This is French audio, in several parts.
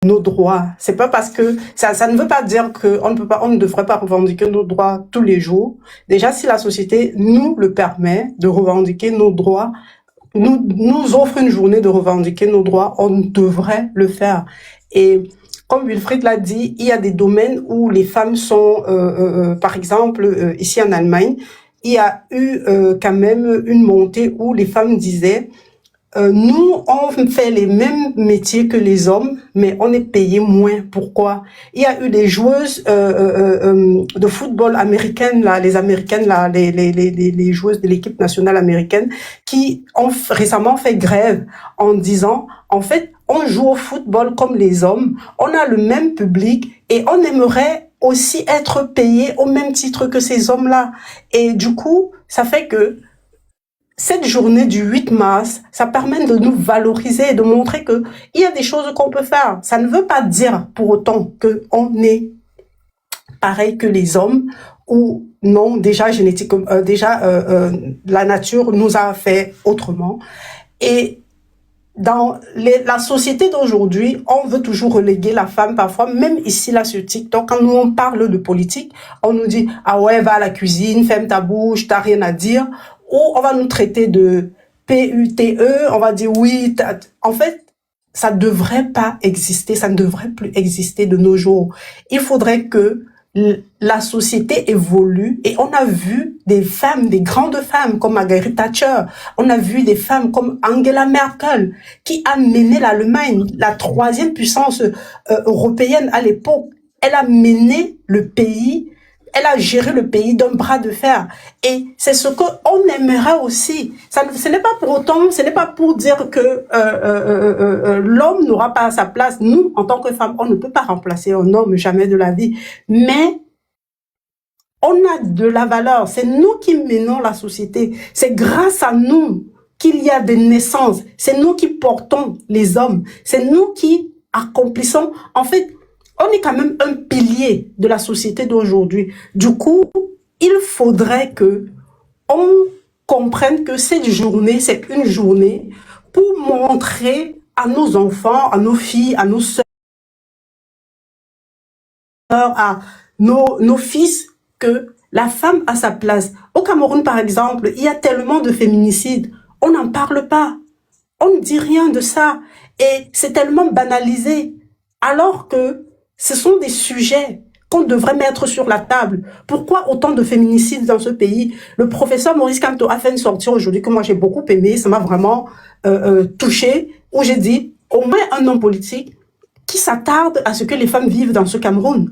nos droits. C'est pas parce que ça ne veut pas dire que on ne devrait pas revendiquer nos droits tous les jours. Déjà, si la société nous le permet de revendiquer nos droits, nous offre une journée de revendiquer nos droits, on devrait le faire. Et comme Wilfried l'a dit, il y a des domaines où les femmes sont, par exemple, ici en Allemagne, il y a eu quand même une montée où les femmes disaient nous, on fait les mêmes métiers que les hommes, mais on est payé moins. Pourquoi? Il y a eu des joueuses de football américaines, là, les américaines, là, les joueuses de l'équipe nationale américaine, qui ont récemment fait grève en disant, en fait, on joue au football comme les hommes, on a le même public et on aimerait aussi être payé au même titre que ces hommes-là. Et du coup, ça fait que cette journée du 8 mars, ça permet de nous valoriser et de montrer que il y a des choses qu'on peut faire. Ça ne veut pas dire pour autant qu'on est pareil que les hommes ou non, déjà la nature nous a fait autrement. Et dans la société d'aujourd'hui, on veut toujours reléguer la femme parfois, même ici là sur TikTok, quand nous on parle de politique, on nous dit « Ah ouais, va à la cuisine, ferme ta bouche, t'as rien à dire ». Ou on va nous traiter de PUTE, on va dire oui, en fait, ça ne devrait pas exister, ça ne devrait plus exister de nos jours. Il faudrait que la société évolue et on a vu des femmes, des grandes femmes comme Margaret Thatcher, on a vu des femmes comme Angela Merkel qui a mené l'Allemagne, la troisième puissance européenne à l'époque. Elle a mené le pays. Elle a géré le pays d'un bras de fer. Et c'est ce qu'on aimerait aussi. Ce n'est pas pour autant, ce n'est pas pour dire que l'homme n'aura pas sa place. Nous, en tant que femmes, on ne peut pas remplacer un homme, jamais de la vie. Mais on a de la valeur. C'est nous qui menons la société. C'est grâce à nous qu'il y a des naissances. C'est nous qui portons les hommes. C'est nous qui accomplissons. En fait, on est quand même un pilier de la société d'aujourd'hui. Du coup, il faudrait que on comprenne que cette journée, c'est une journée pour montrer à nos enfants, à nos filles, à nos sœurs, à nos fils que la femme a sa place. Au Cameroun, par exemple, il y a tellement de féminicides. On n'en parle pas. On ne dit rien de ça. Et c'est tellement banalisé. Alors que ce sont des sujets qu'on devrait mettre sur la table. Pourquoi autant de féminicides dans ce pays? Le professeur Maurice Kamto a fait une sortie aujourd'hui que moi j'ai beaucoup aimé, ça m'a vraiment touché, où j'ai dit, au moins un homme politique qui s'attarde à ce que les femmes vivent dans ce Cameroun.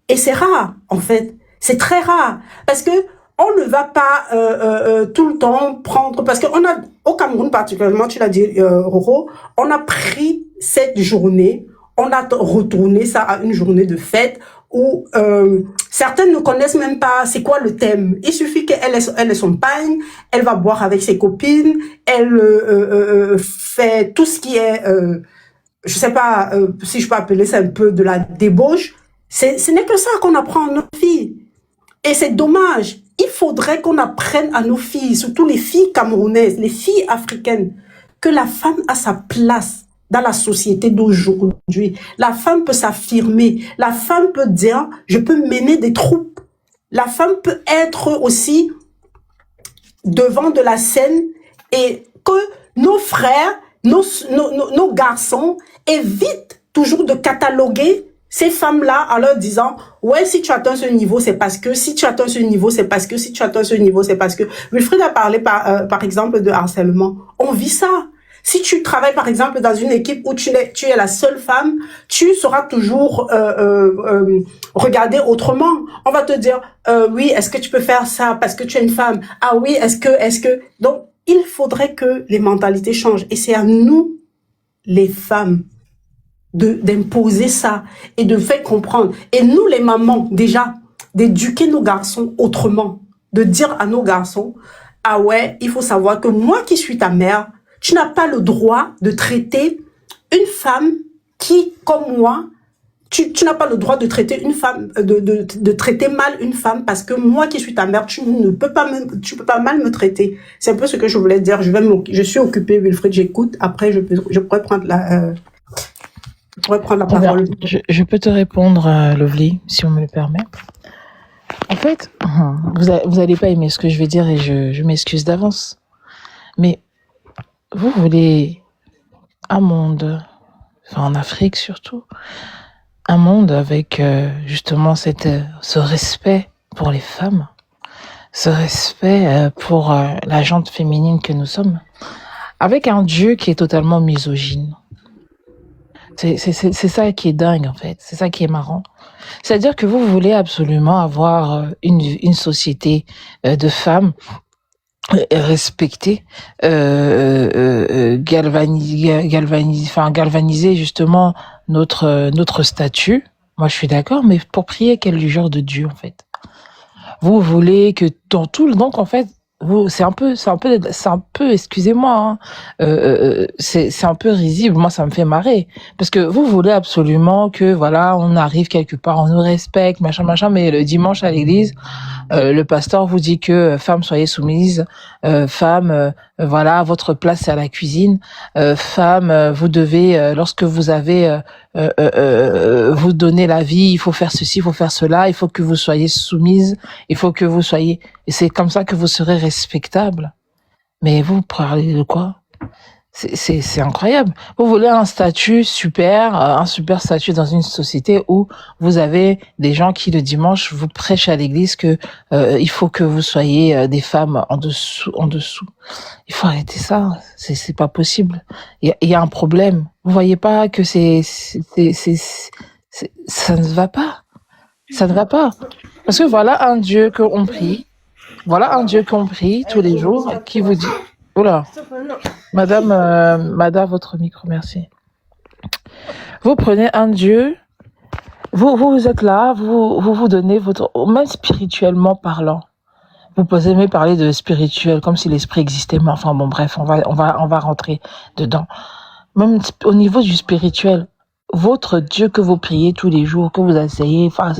Et c'est rare, en fait. C'est très rare. Parce que on ne va pas tout le temps prendre... Parce qu'on a, au Cameroun particulièrement, tu l'as dit, Roro, on a pris cette journée, on a retourné ça à une journée de fête où certaines ne connaissent même pas c'est quoi le thème. Il suffit qu'elle ait son pagne, elle va boire avec ses copines, elle fait tout ce qui est, je sais pas si je peux appeler ça un peu de la débauche. Ce n'est que ça qu'on apprend à nos filles. Et c'est dommage. Il faudrait qu'on apprenne à nos filles, surtout les filles camerounaises, les filles africaines, que la femme a sa place dans la société d'aujourd'hui. La femme peut s'affirmer. La femme peut dire, je peux mener des troupes. La femme peut être aussi devant de la scène et que nos frères, nos garçons évitent toujours de cataloguer ces femmes-là en leur disant, ouais, si tu atteins ce niveau, c'est parce que, si tu atteins ce niveau, c'est parce que, si tu atteins ce niveau, c'est parce que. Wilfried a parlé par exemple de harcèlement. On vit ça. Si tu travailles, par exemple, dans une équipe où tu es la seule femme, tu seras toujours regardée autrement. On va te dire, oui, est-ce que tu peux faire ça parce que tu es une femme? Ah oui, est-ce que... Donc, il faudrait que les mentalités changent. Et c'est à nous, les femmes, d'imposer ça et de faire comprendre. Et nous, les mamans, déjà, d'éduquer nos garçons autrement. De dire à nos garçons, ah ouais, il faut savoir que moi qui suis ta mère, tu n'as pas le droit de traiter une femme qui, comme moi, tu n'as pas le droit de traiter une femme, de traiter mal une femme parce que moi qui suis ta mère, tu peux pas mal me traiter. C'est un peu ce que je voulais dire. Je suis occupée, Wilfried, j'écoute. Après, je pourrais prendre la... Tu pourrais prendre la Très bien. parole. Je peux te répondre, Lovely, si on me le permet. En fait, vous allez pas aimer ce que je vais dire et je m'excuse d'avance. Mais vous voulez un monde, enfin en Afrique surtout, un monde avec justement ce respect pour les femmes, ce respect pour la gente féminine que nous sommes, avec un Dieu qui est totalement misogyne. C'est ça qui est dingue en fait, c'est ça qui est marrant. C'est-à-dire que vous voulez absolument avoir une société de femmes respectées, galvaniser justement notre statut. Moi, je suis d'accord, mais pour prier quel genre de Dieu en fait? Vous voulez que dans tout le donc en fait c'est un peu excusez-moi hein, c'est un peu risible, moi ça me fait marrer parce que vous voulez absolument que voilà on arrive quelque part, on nous respecte machin mais le dimanche à l'église le pasteur vous dit que femmes soyez soumises, femmes voilà votre place c'est à la cuisine, femmes vous devez lorsque vous avez vous donner la vie, il faut faire ceci, il faut faire cela, il faut que vous soyez soumises, il faut que vous soyez et c'est comme ça que vous serez respectable. Mais vous parlez de quoi? C'est incroyable. Vous voulez un statut super, un super statut dans une société où vous avez des gens qui le dimanche vous prêchent à l'église que il faut que vous soyez des femmes en dessous. Il faut arrêter ça. C'est pas possible. Il y a un problème. Vous voyez pas que ça ne va pas. Ça ne va pas. Parce que voilà un Dieu qu'on prie. Voilà un Dieu qu'on prie tous les jours qui vous dit. Oula. Madame, votre micro, merci. Vous prenez un Dieu, vous êtes là, vous donnez votre, même spirituellement parlant. Vous pouvez même parler de spirituel, comme si l'esprit existait, mais enfin bon, bref, on va rentrer dedans. Même au niveau du spirituel, votre Dieu que vous priez tous les jours, que vous essayez, enfin,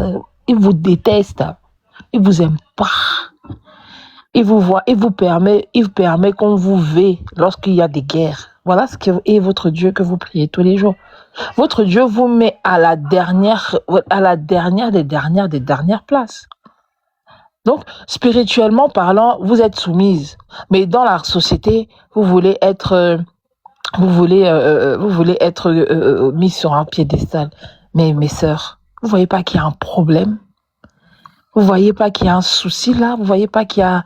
il vous déteste, il vous aime pas. Il vous voit, il vous permet qu'on vous vée lorsqu'il y a des guerres. Voilà ce que est votre Dieu que vous priez tous les jours. Votre Dieu vous met à la dernière des dernières places. Donc, spirituellement parlant, vous êtes soumise. Mais dans la société, vous voulez être mis sur un piédestal. Mais mes sœurs, vous voyez pas qu'il y a un problème? Vous voyez pas qu'il y a un souci là? Vous voyez pas qu'il y a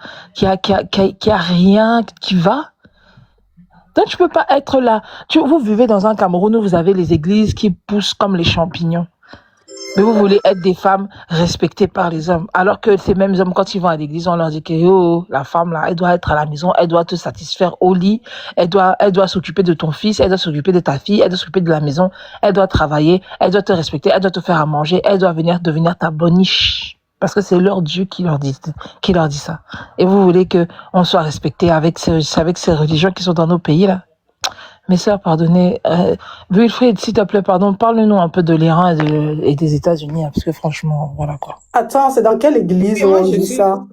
rien qui va? Donc tu peux pas être là. Vous vivez dans un Cameroun où vous avez les églises qui poussent comme les champignons. Mais vous voulez être des femmes respectées par les hommes. Alors que ces mêmes hommes, quand ils vont à l'église, on leur dit que la femme là, elle doit être à la maison, elle doit te satisfaire au lit, elle doit s'occuper de ton fils, elle doit s'occuper de ta fille, elle doit s'occuper de la maison, elle doit travailler, elle doit te respecter, elle doit te faire à manger, elle doit devenir ta boniche. Parce que c'est leur Dieu qui leur dit ça. Et vous voulez que on soit respecté avec ces religions qui sont dans nos pays là. Mes sœurs, pardonnez. Wilfried, s'il te plaît, pardon, parle-nous un peu de l'Iran et des États-Unis, hein, parce que franchement, voilà quoi. Attends, c'est dans quelle église on dit ça?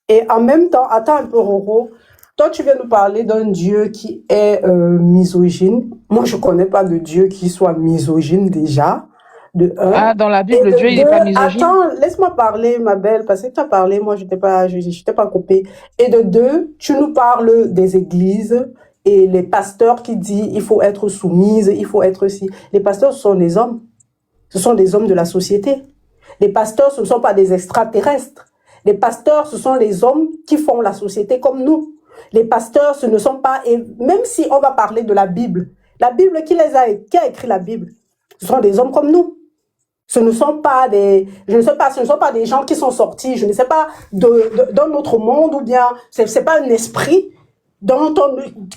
Et en même temps, attends un peu, Roro. Toi, tu viens nous parler d'un Dieu qui est misogyne. Moi, je connais pas de Dieu qui soit misogyne déjà. De un. Ah, dans la Bible, Et de Dieu, il n'est deux, pas misogyne. attends, laisse-moi parler, ma belle, parce que tu as parlé, moi, je t'ai pas coupée. Et de deux, tu nous parles des églises et les pasteurs qui disent il faut être soumise, il faut être si. Les pasteurs, ce sont des hommes. Ce sont des hommes de la société. Les pasteurs, ce ne sont pas des extraterrestres. Les pasteurs, ce sont les hommes qui font la société comme nous. Les pasteurs, ce ne sont pas, et même si on va parler de la Bible qui a écrit la Bible, ce sont des hommes comme nous. Ce ne sont pas des gens qui sont sortis, je ne sais pas, d'un autre monde, ou bien, c'est pas un esprit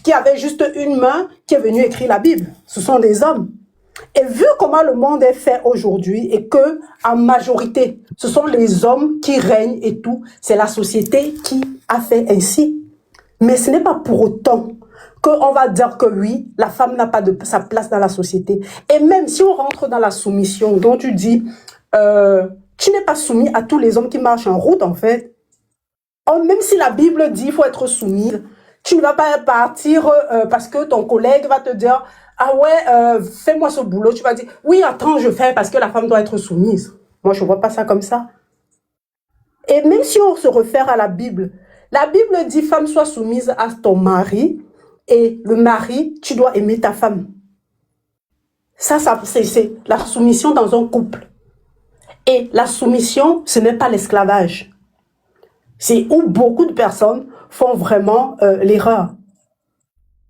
qui avait juste une main qui est venu écrire la Bible. Ce sont des hommes. Et vu comment le monde est fait aujourd'hui et que, en majorité, ce sont les hommes qui règnent et tout, c'est la société qui a fait ainsi. Mais ce n'est pas pour autant qu'on va dire que oui, la femme n'a pas sa place dans la société. Et même si on rentre dans la soumission, dont tu dis, tu n'es pas soumis à tous les hommes qui marchent en route, en fait. Même si la Bible dit qu'il faut être soumise, tu ne vas pas partir parce que ton collègue va te dire, ah ouais, fais-moi ce boulot, tu vas dire, oui, attends, je fais parce que la femme doit être soumise. Moi, je vois pas ça comme ça. Et même si on se réfère à la Bible dit, femme, sois soumise à ton mari, et le mari, tu dois aimer ta femme. Ça c'est la soumission dans un couple. Et la soumission, ce n'est pas l'esclavage. C'est où beaucoup de personnes font vraiment l'erreur.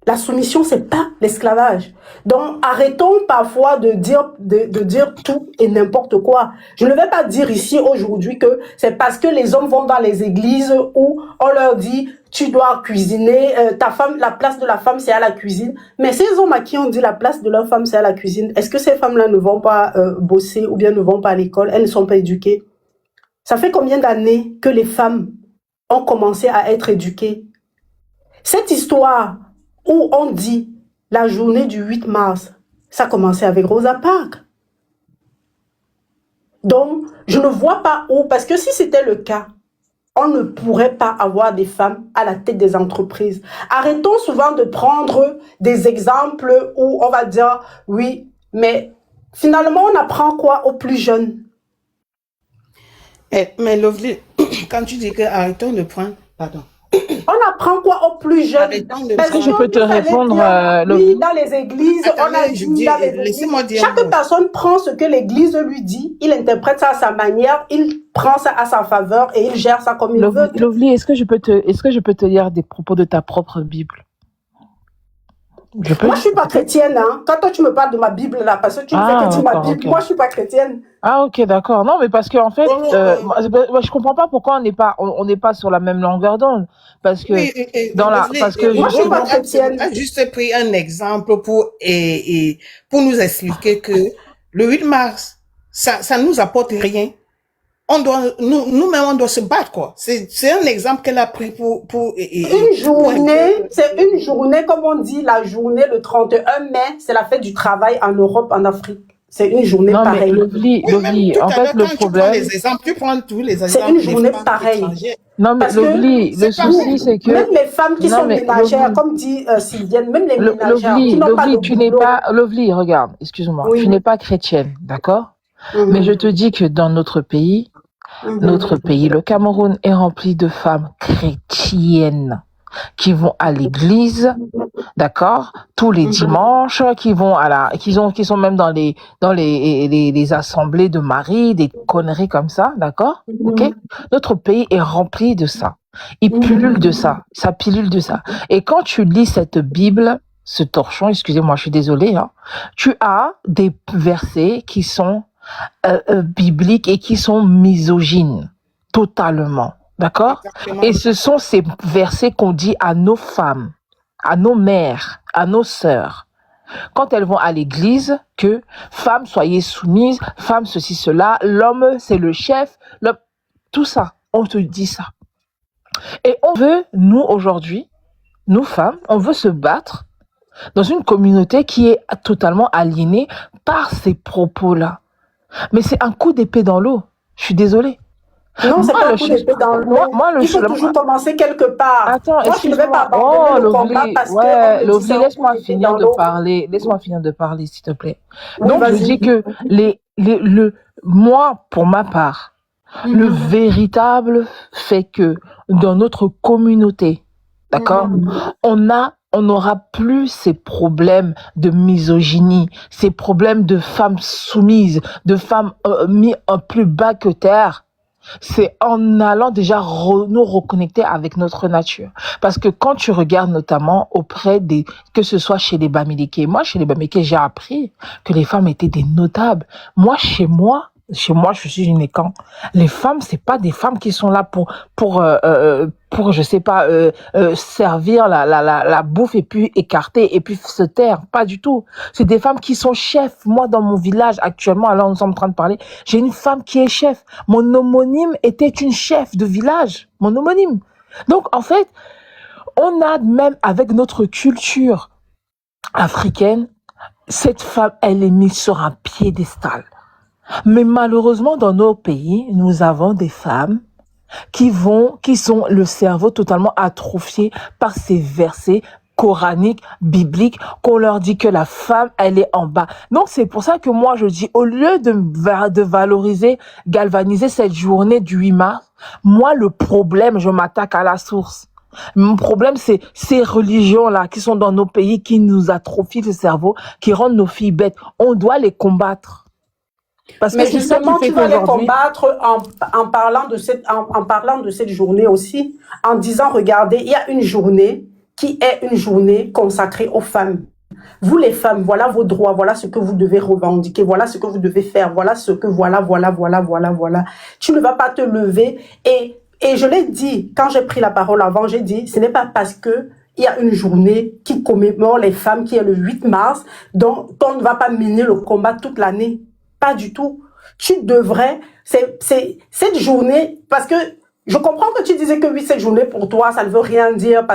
La soumission, c'est pas l'esclavage. Donc, arrêtons parfois de dire tout et n'importe quoi. Je ne vais pas dire ici aujourd'hui que c'est parce que les hommes vont dans les églises où on leur dit tu dois cuisiner, ta femme, la place de la femme c'est à la cuisine. Mais ces hommes à qui on dit la place de leur femme c'est à la cuisine, est-ce que ces femmes-là ne vont pas bosser ou bien ne vont pas à l'école? Elles ne sont pas éduquées. Ça fait combien d'années que les femmes ont commencé à être éduquées? Cette histoire où on dit la journée du 8 mars, ça a commencé avec Rosa Parks. Donc, je ne vois pas où, parce que si c'était le cas, on ne pourrait pas avoir des femmes à la tête des entreprises. Arrêtons souvent de prendre des exemples où on va dire, oui, mais finalement, on apprend quoi aux plus jeunes? Mais Lovely, quand tu dis que arrêtons de prendre, pardon. On apprend quoi aux plus jeunes? Est-ce que je peux te répondre, oui, dans les églises, on a dit dans les églises. Chaque personne prend ce que l'église lui dit, il interprète ça à sa manière, il prend ça à sa faveur et il gère ça comme il veut. Lovely, est-ce que je peux te lire des propos de ta propre Bible? Moi, je suis pas chrétienne, hein. Quand toi, tu me parles de ma Bible, là, parce que tu me fais que tu ma Bible, moi, je suis pas chrétienne. Ah, ok, d'accord. Non, mais parce que, en fait, moi, je comprends pas pourquoi on n'est pas sur la même longueur d'onde. Parce que, moi, je suis pas chrétienne. J'ai juste pris un exemple pour nous expliquer que le 8 mars, ça nous apporte rien. Nous-mêmes, on doit se battre, quoi. C'est un exemple qu'elle a pris une journée, c'est une journée, comme on dit, la journée, le 31 mai, c'est la fête du travail en Europe, en Afrique. C'est une journée pareille. Lovely, en fait, le problème. Tu prends tous les exemples. C'est une journée pareille. Non, mais Lovely, le souci, c'est que. Même les femmes qui sont ménagères, comme dit Sylviane, même les ménagères. Lovely, tu n'es pas. Lovely, regarde, excuse-moi. Tu n'es pas chrétienne, d'accord? Mais je te dis que dans notre pays, le Cameroun est rempli de femmes chrétiennes qui vont à l'église, d'accord, tous les dimanches, qui sont même dans les assemblées de Marie, des conneries comme ça, d'accord, ok. Notre pays est rempli de ça. Il pullule de ça, ça pilule de ça. Et quand tu lis cette Bible, ce torchon, excusez-moi, je suis désolée, hein, tu as des versets qui sont bibliques et qui sont misogynes, totalement. D'accord? Et ce sont ces versets qu'on dit à nos femmes, à nos mères, à nos sœurs, quand elles vont à l'église, que femmes, soyez soumises, femmes, ceci, cela, l'homme, c'est le chef, tout ça, on te dit ça. Et on veut, nous, aujourd'hui, nous femmes, on veut se battre dans une communauté qui est totalement aliénée par ces propos-là. Mais c'est un coup d'épée dans l'eau. Je suis désolée. Non, c'est pas un coup d'épée dans l'eau. Il faut toujours commencer quelque part. Attends, moi, je ne vais pas abandonner le combat parce que... Lovely, laisse-moi finir de parler. Laisse-moi finir de parler, s'il te plaît. Donc, je dis que moi, pour ma part, le véritable fait que dans notre communauté, d'accord, on n'aura plus ces problèmes de misogynie, ces problèmes de femmes soumises, de femmes mises en plus bas que terre. C'est en allant déjà nous reconnecter avec notre nature. Parce que quand tu regardes notamment que ce soit chez les Bamileke, moi chez les Bamileke, j'ai appris que les femmes étaient des notables. Moi, chez moi, je suis une écan. Les femmes, c'est pas des femmes qui sont là pour je sais pas, servir la bouffe et puis écarter et puis se taire. Pas du tout. C'est des femmes qui sont chefs. Moi, dans mon village, actuellement, alors nous sommes en train de parler, j'ai une femme qui est chef. Mon homonyme était une chef de village. Mon homonyme. Donc, en fait, on a même avec notre culture africaine, cette femme, elle est mise sur un piédestal. Mais malheureusement, dans nos pays, nous avons des femmes qui sont le cerveau totalement atrophié par ces versets coranique, biblique, qu'on leur dit que la femme, elle est en bas. Donc, c'est pour ça que moi, je dis, au lieu de valoriser, galvaniser cette journée du 8 mars, moi, le problème, je m'attaque à la source. Mon problème, c'est ces religions-là qui sont dans nos pays, qui nous atrophient le cerveau, qui rendent nos filles bêtes. On doit les combattre. Parce que Mais c'est ça qui justement, fait tu vas les qu'aujourd'hui, combattre en parlant de cette journée aussi, en disant, regardez, il y a une journée qui est une journée consacrée aux femmes. Vous les femmes, voilà vos droits, voilà ce que vous devez revendiquer, voilà ce que vous devez faire, voilà ce que, voilà. Tu ne vas pas te lever et je l'ai dit, quand j'ai pris la parole avant, j'ai dit, ce n'est pas parce que il y a une journée qui commémore les femmes, qui est le 8 mars, donc on ne va pas mener le combat toute l'année. Pas du tout. Tu devrais, c'est cette journée, parce que je comprends que tu disais que oui, cette journée pour toi, ça ne veut rien dire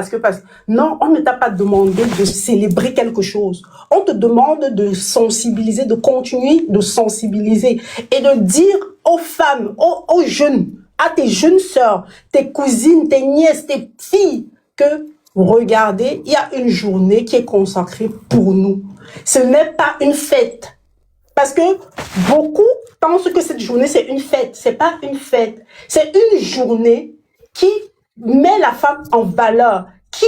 non, on ne t'a pas demandé de célébrer quelque chose. On te demande de sensibiliser, de continuer de sensibiliser et de dire aux femmes, aux jeunes, à tes jeunes sœurs, tes cousines, tes nièces, tes filles, que regardez, il y a une journée qui est consacrée pour nous. Ce n'est pas une fête. Parce que beaucoup pensent que cette journée, c'est une fête. C'est pas une fête. C'est une journée qui met la femme en valeur, qui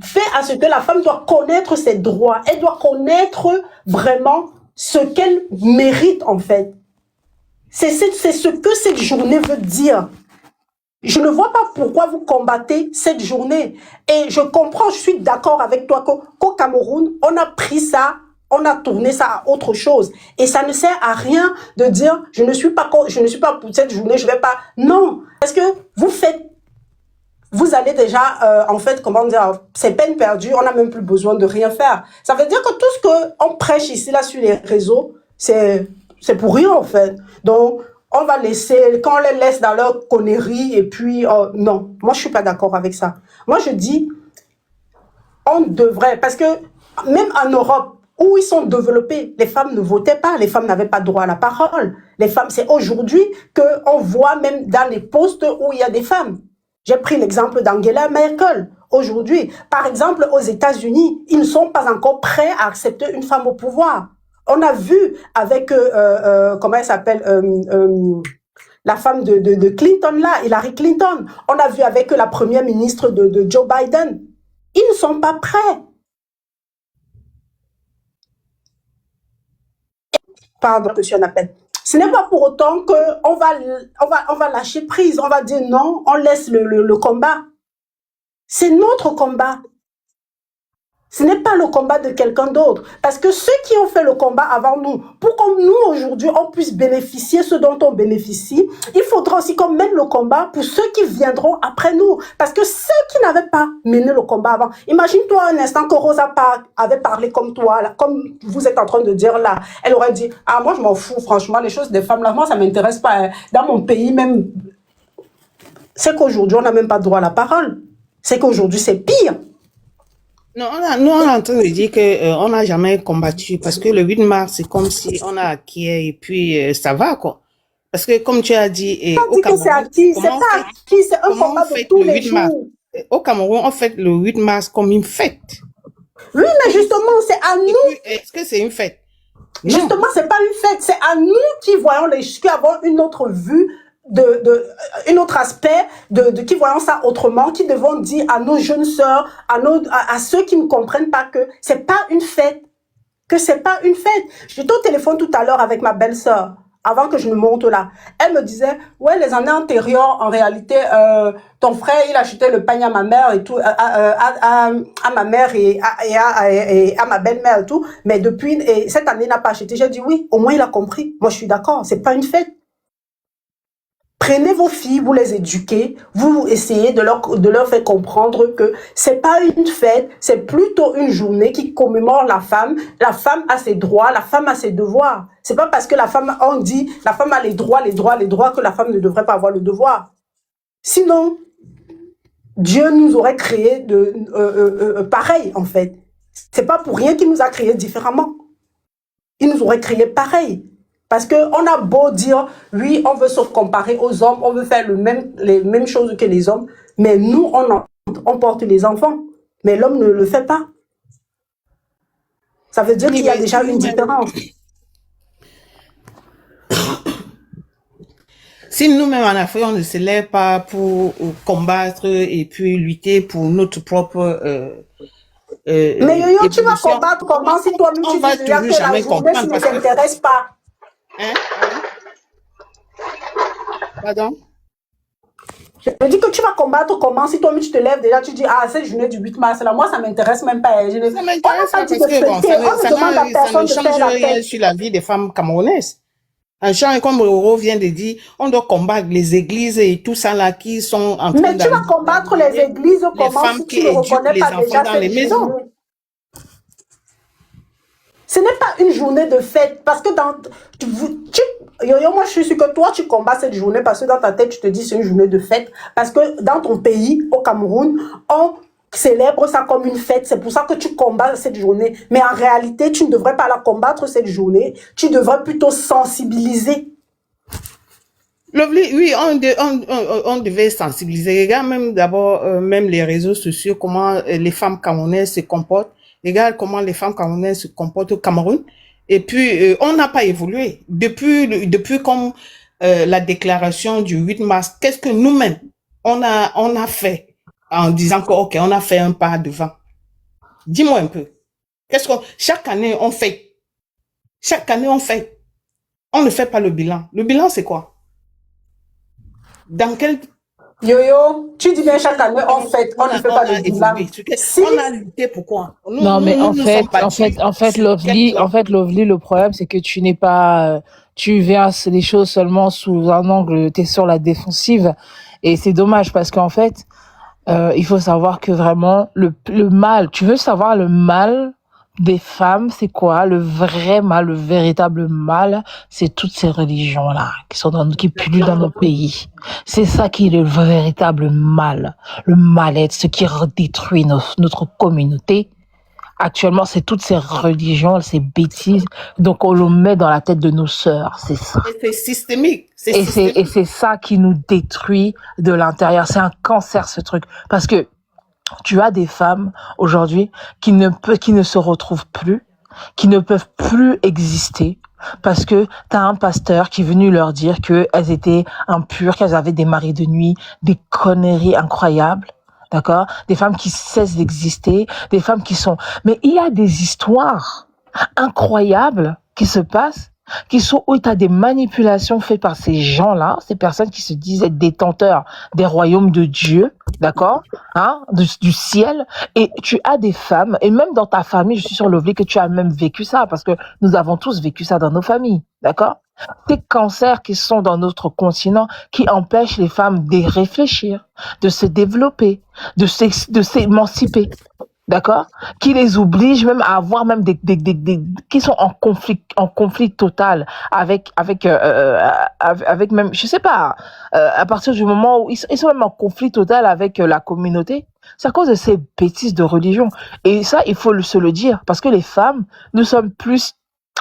fait à ce que la femme doit connaître ses droits. Elle doit connaître vraiment ce qu'elle mérite, en fait. C'est ce que cette journée veut dire. Je ne vois pas pourquoi vous combattez cette journée. Et je comprends, je suis d'accord avec toi qu'au Cameroun, on a pris ça, on a tourné ça à autre chose. Et ça ne sert à rien de dire, je ne suis pas pour cette journée, je vais pas. Non, parce que vous allez déjà, en fait, comment dire, c'est peine perdue, on n'a même plus besoin de rien faire. Ça veut dire que tout ce qu'on prêche ici, là, sur les réseaux, c'est pour rien, en fait. Donc, on va laisser, quand on les laisse dans leur connerie, et puis, non, moi, je suis pas d'accord avec ça. Moi, je dis, on devrait, parce que même en Europe, où ils sont développés, les femmes ne votaient pas, les femmes n'avaient pas droit à la parole. Les femmes, c'est aujourd'hui qu'on voit même dans les postes où il y a des femmes. J'ai pris l'exemple d'Angela Merkel. Aujourd'hui, par exemple, aux États-Unis, ils ne sont pas encore prêts à accepter une femme au pouvoir. On a vu avec, comment elle s'appelle, la femme de Clinton là, Hillary Clinton. On a vu avec la première ministre de Joe Biden. Ils ne sont pas prêts. Pardon, monsieur, on appelle. Ce n'est pas pour autant qu'on va lâcher prise. On va dire non, on laisse le combat. C'est notre combat. Ce n'est pas le combat de quelqu'un d'autre. Parce que ceux qui ont fait le combat avant nous, pour que nous, aujourd'hui, on puisse bénéficier ce dont on bénéficie, il faudra aussi qu'on mène le combat pour ceux qui viendront après nous. Parce que ceux qui n'avaient pas mené le combat avant, imagine-toi un instant que Rosa Parks avait parlé comme toi, là, comme vous êtes en train de dire là. Elle aurait dit, ah, moi, je m'en fous, franchement, les choses des femmes, là, moi, ça m'intéresse pas. Hein. Dans mon pays, même, c'est qu'aujourd'hui, on n'a même pas droit à la parole. C'est qu'aujourd'hui, c'est pire. Non, nous, on est en train de dire que on n'a jamais combattu parce que le 8 mars, c'est comme si on a acquis et puis ça va, quoi. Parce que comme tu as dit, au On dit que c'est Cameroun, acquis, c'est pas acquis, c'est un comment on combat de fête tous le les 8 mars? jours. Au Cameroun, on fête le 8 mars comme une fête. Oui, mais justement, c'est à Et nous. puis, est-ce que c'est une fête? Non. Justement, c'est pas une fête, c'est à nous qui voyons qui avons une autre vue, un autre aspect, qui voyons ça autrement, qui devons dire à nos jeunes sœurs, à ceux qui ne comprennent pas que c'est pas une fête, que c'est pas une fête. J'étais au téléphone tout à l'heure avec ma belle-sœur, avant que je ne monte là. Elle me disait, ouais, les années antérieures, en réalité, ton frère, il achetait le pain à ma mère et tout, à ma mère et à ma belle-mère et tout, mais depuis, et cette année, il n'a pas acheté. J'ai dit, oui, au moins il a compris. Moi, je suis d'accord, c'est pas une fête. Prenez vos filles, vous les éduquez, vous essayez de leur faire comprendre que c'est pas une fête, c'est plutôt une journée qui commémore la femme. La femme a ses droits, la femme a ses devoirs. C'est pas parce que on dit la femme a les droits que la femme ne devrait pas avoir le devoir. Sinon, Dieu nous aurait créé pareil, en fait. C'est pas pour rien qu'il nous a créés différemment. Il nous aurait créé pareil. Parce qu'on a beau dire, oui, on veut se comparer aux hommes, on veut faire les mêmes choses que les hommes, mais nous, on porte les enfants. Mais l'homme ne le fait pas. Ça veut dire Oui, qu'il y a mais déjà si une nous-mêmes, différence. si nous-mêmes en Afrique, on ne se lève pas pour combattre et puis lutter pour notre propre Mais Yo-Yo, tu vas évolution, combattre comment si toi-même on tu dis va déjà toujours que la jamais journée, ça comprendre ne parce que, t'intéresse pas. hein, pardon? Je dis que tu vas combattre comment si toi-même tu te lèves déjà, tu dis, ah, cette journée du 8 mars, là, moi, ça ne m'intéresse même pas. Ça On n'a m'intéresse pas pas dit parce de que bon, fêter, on ne demande à ça ne personne de change faire la rien fête. sur la vie des femmes camerounaises. Un champ, comme Roro vient de dire, on doit combattre les églises et tout ça là qui sont en train Mais tu vas combattre les d'amener églises les comment femmes si qui tu ne éduquent reconnais les pas enfants déjà dans les cette maisons. journée? Ce n'est pas une journée de fête parce que Yo-Yo, moi je suis sûre que toi tu combats cette journée parce que dans ta tête tu te dis c'est une journée de fête parce que dans ton pays, au Cameroun, on célèbre ça comme une fête. C'est pour ça que tu combats cette journée. Mais en réalité, tu ne devrais pas la combattre cette journée. Tu devrais plutôt sensibiliser. Oui, on devait sensibiliser. Regarde même d'abord, même les réseaux sociaux, comment les femmes camerounaises se comportent. Regarde comment les femmes camerounaises se comportent au Cameroun. Et puis, on n'a pas évolué. Depuis comme la déclaration du 8 mars, qu'est-ce que nous-mêmes, on a fait en disant que, OK, on a fait un pas devant. Dis-moi un peu. Chaque année, on fait. Chaque année, on fait. On ne fait pas le bilan. Le bilan, c'est quoi? Dans quel Yo-Yo, tu dis bien chaque année on fête, on ne fait pas le bilan. Si, on a lutté pourquoi? Non, mais Nous sommes battus en fait, sur quel plan? Lovely, le problème, c'est que tu n'es pas, tu verras les choses seulement sous un angle, t'es sur la défensive. Et c'est dommage parce qu'en fait, il faut savoir que vraiment, le mal, tu veux savoir le mal des femmes, c'est quoi? Le vrai mal, le véritable mal, c'est toutes ces religions-là qui pullulent dans nos pays. C'est ça qui est le véritable mal, le mal-être, ce qui détruit notre communauté. Actuellement, c'est toutes ces religions, ces bêtises. Donc, on le met dans la tête de nos sœurs. C'est ça. Et c'est systémique. Et c'est ça qui nous détruit de l'intérieur. C'est un cancer, ce truc. Parce que tu as des femmes aujourd'hui qui ne se retrouvent plus, qui ne peuvent plus exister parce que t'as un pasteur qui est venu leur dire que elles étaient impures, qu'elles avaient des maris de nuit, des conneries incroyables. D'accord? Des femmes qui cessent d'exister, des femmes qui sont... Mais il y a des histoires incroyables qui se passent, qui sont où tu as des manipulations faites par ces gens-là, ces personnes qui se disent être détenteurs des royaumes de Dieu, d'accord, hein, du ciel, et tu as des femmes, et même dans ta famille, je suis sur Lovely que tu as même vécu ça, parce que nous avons tous vécu ça dans nos familles, d'accord? Ces cancers qui sont dans notre continent, qui empêchent les femmes de réfléchir, de se développer, de s'émanciper. D'accord? Qui les oblige même à avoir même qui sont en conflit total avec même, je sais pas, à partir du moment où ils sont même en conflit total avec la communauté. C'est à cause de ces bêtises de religion. Et ça, il faut se le dire, parce que les femmes, nous sommes plus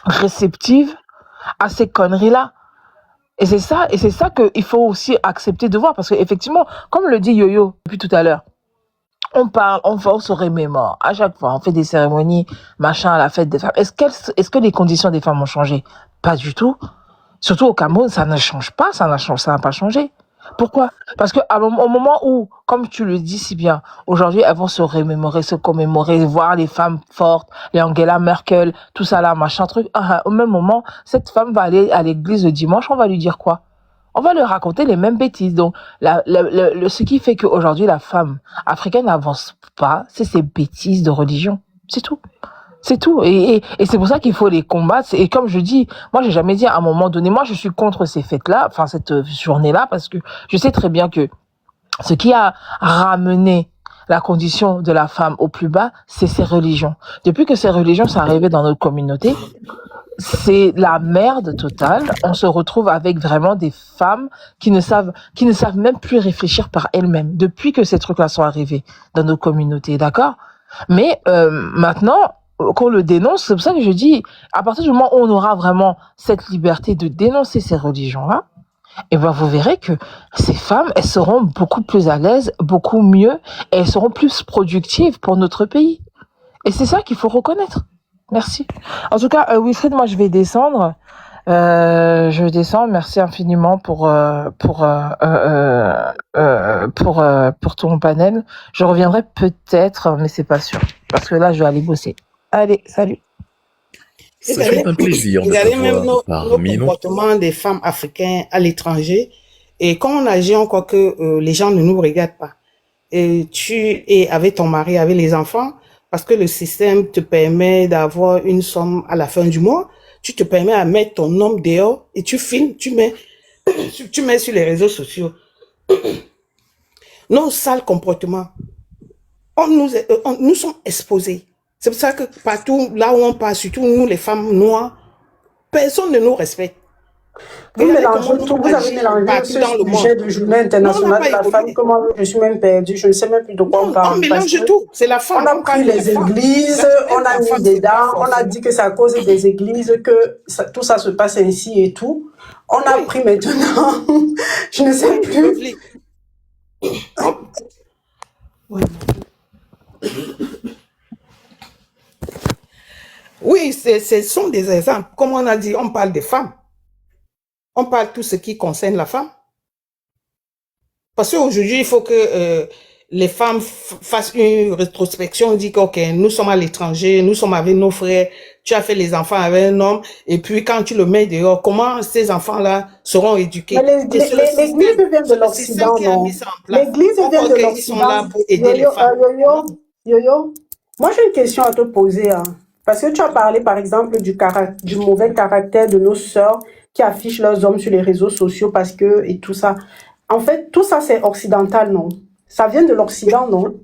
réceptives à ces conneries-là. Et c'est ça qu'il faut aussi accepter de voir, parce qu'effectivement, comme le dit Yo-Yo depuis tout à l'heure, on parle, on se remémore. À chaque fois, on fait des cérémonies, machin, à la fête des femmes. Est-ce que les conditions des femmes ont changé? Pas du tout. Surtout au Cameroun, ça ne change pas, ça n'a pas changé. Pourquoi? Parce que au moment où, comme tu le dis si bien, aujourd'hui, elles vont se remémorer, se commémorer, voir les femmes fortes, les Angela Merkel, tout ça là, machin truc. Au même moment, cette femme va aller à l'église le dimanche, on va lui dire quoi? On va leur raconter les mêmes bêtises. Donc, ce qui fait qu'aujourd'hui, la femme africaine n'avance pas, c'est ces bêtises de religion. C'est tout. C'est tout. Et c'est pour ça qu'il faut les combattre. Et comme je dis, moi, j'ai jamais dit à un moment donné, moi, je suis contre ces fêtes-là, enfin, cette journée-là, parce que je sais très bien que ce qui a ramené la condition de la femme au plus bas, c'est ces religions. Depuis que ces religions sont arrivées dans notre communauté, c'est la merde totale. On se retrouve avec vraiment des femmes qui ne savent même plus réfléchir par elles-mêmes depuis que ces trucs-là sont arrivés dans nos communautés, d'accord? Mais maintenant qu'on le dénonce, c'est pour ça que je dis, à partir du moment où on aura vraiment cette liberté de dénoncer ces religions-là, Et ben vous verrez que ces femmes, elles seront beaucoup plus à l'aise, beaucoup mieux, et elles seront plus productives pour notre pays. Et c'est ça qu'il faut reconnaître. Merci. En tout cas, Wilfried, moi je vais descendre. Je descends. Merci infiniment pour ton panel. Je reviendrai peut-être, mais c'est pas sûr, parce que là je dois aller bosser. Allez, salut. Ça fait un plaisir de Regardez même t'avoir nos parmi nous. comportements des femmes africaines à l'étranger. Et quand on agit, on croit que les gens ne nous regardent pas. Et tu es avec ton mari, avec les enfants, parce que le système te permet d'avoir une somme à la fin du mois. Tu te permets à mettre ton homme dehors et tu filmes, tu mets sur les réseaux sociaux. Nos sales comportements, nous sommes exposés. C'est pour ça que partout, là où on passe, surtout nous les femmes noires, personne ne nous respecte. Vous Regardez mélangez comment tout, nous vous avez agissons mélangé partout ce dans le sujet monde. de journée Non, on n'a internationale de pas la femme, évolué. comment je suis même perdue, je ne sais même plus de quoi on Non, on parle, parce mélange que tout. C'est la on femme, a on pris parle de la les femme. églises, La on semaine a de la mis femme, c'est pas dedans, on a forcément. dit que c'est à cause des églises que tout ça se passe ainsi et tout. On a Oui, pris maintenant, je ne sais oui, plus. lovely. On- Ouais. Oui, ce sont des exemples. Comme on a dit, on parle des femmes. On parle de tout ce qui concerne la femme. Parce qu'aujourd'hui, il faut que les femmes fassent une rétrospection, dire que, OK, nous sommes à l'étranger, nous sommes avec nos frères, tu as fait les enfants avec un homme, et puis quand tu le mets dehors, comment ces enfants-là seront Mais éduqués? Et c'est le l'église système, vient de c'est le système l'Occident, qui a mis non? ça en place. L'église On vient croit de qu'ils sont l'Occident. là pour aider les femmes. Non, Yo-yo, moi j'ai une question à te poser, hein. Parce que tu as parlé par exemple du mauvais caractère de nos sœurs qui affichent leurs hommes sur les réseaux sociaux parce que, et tout ça. En fait, tout ça c'est occidental, non? Ça vient de oui, l'Occident, non?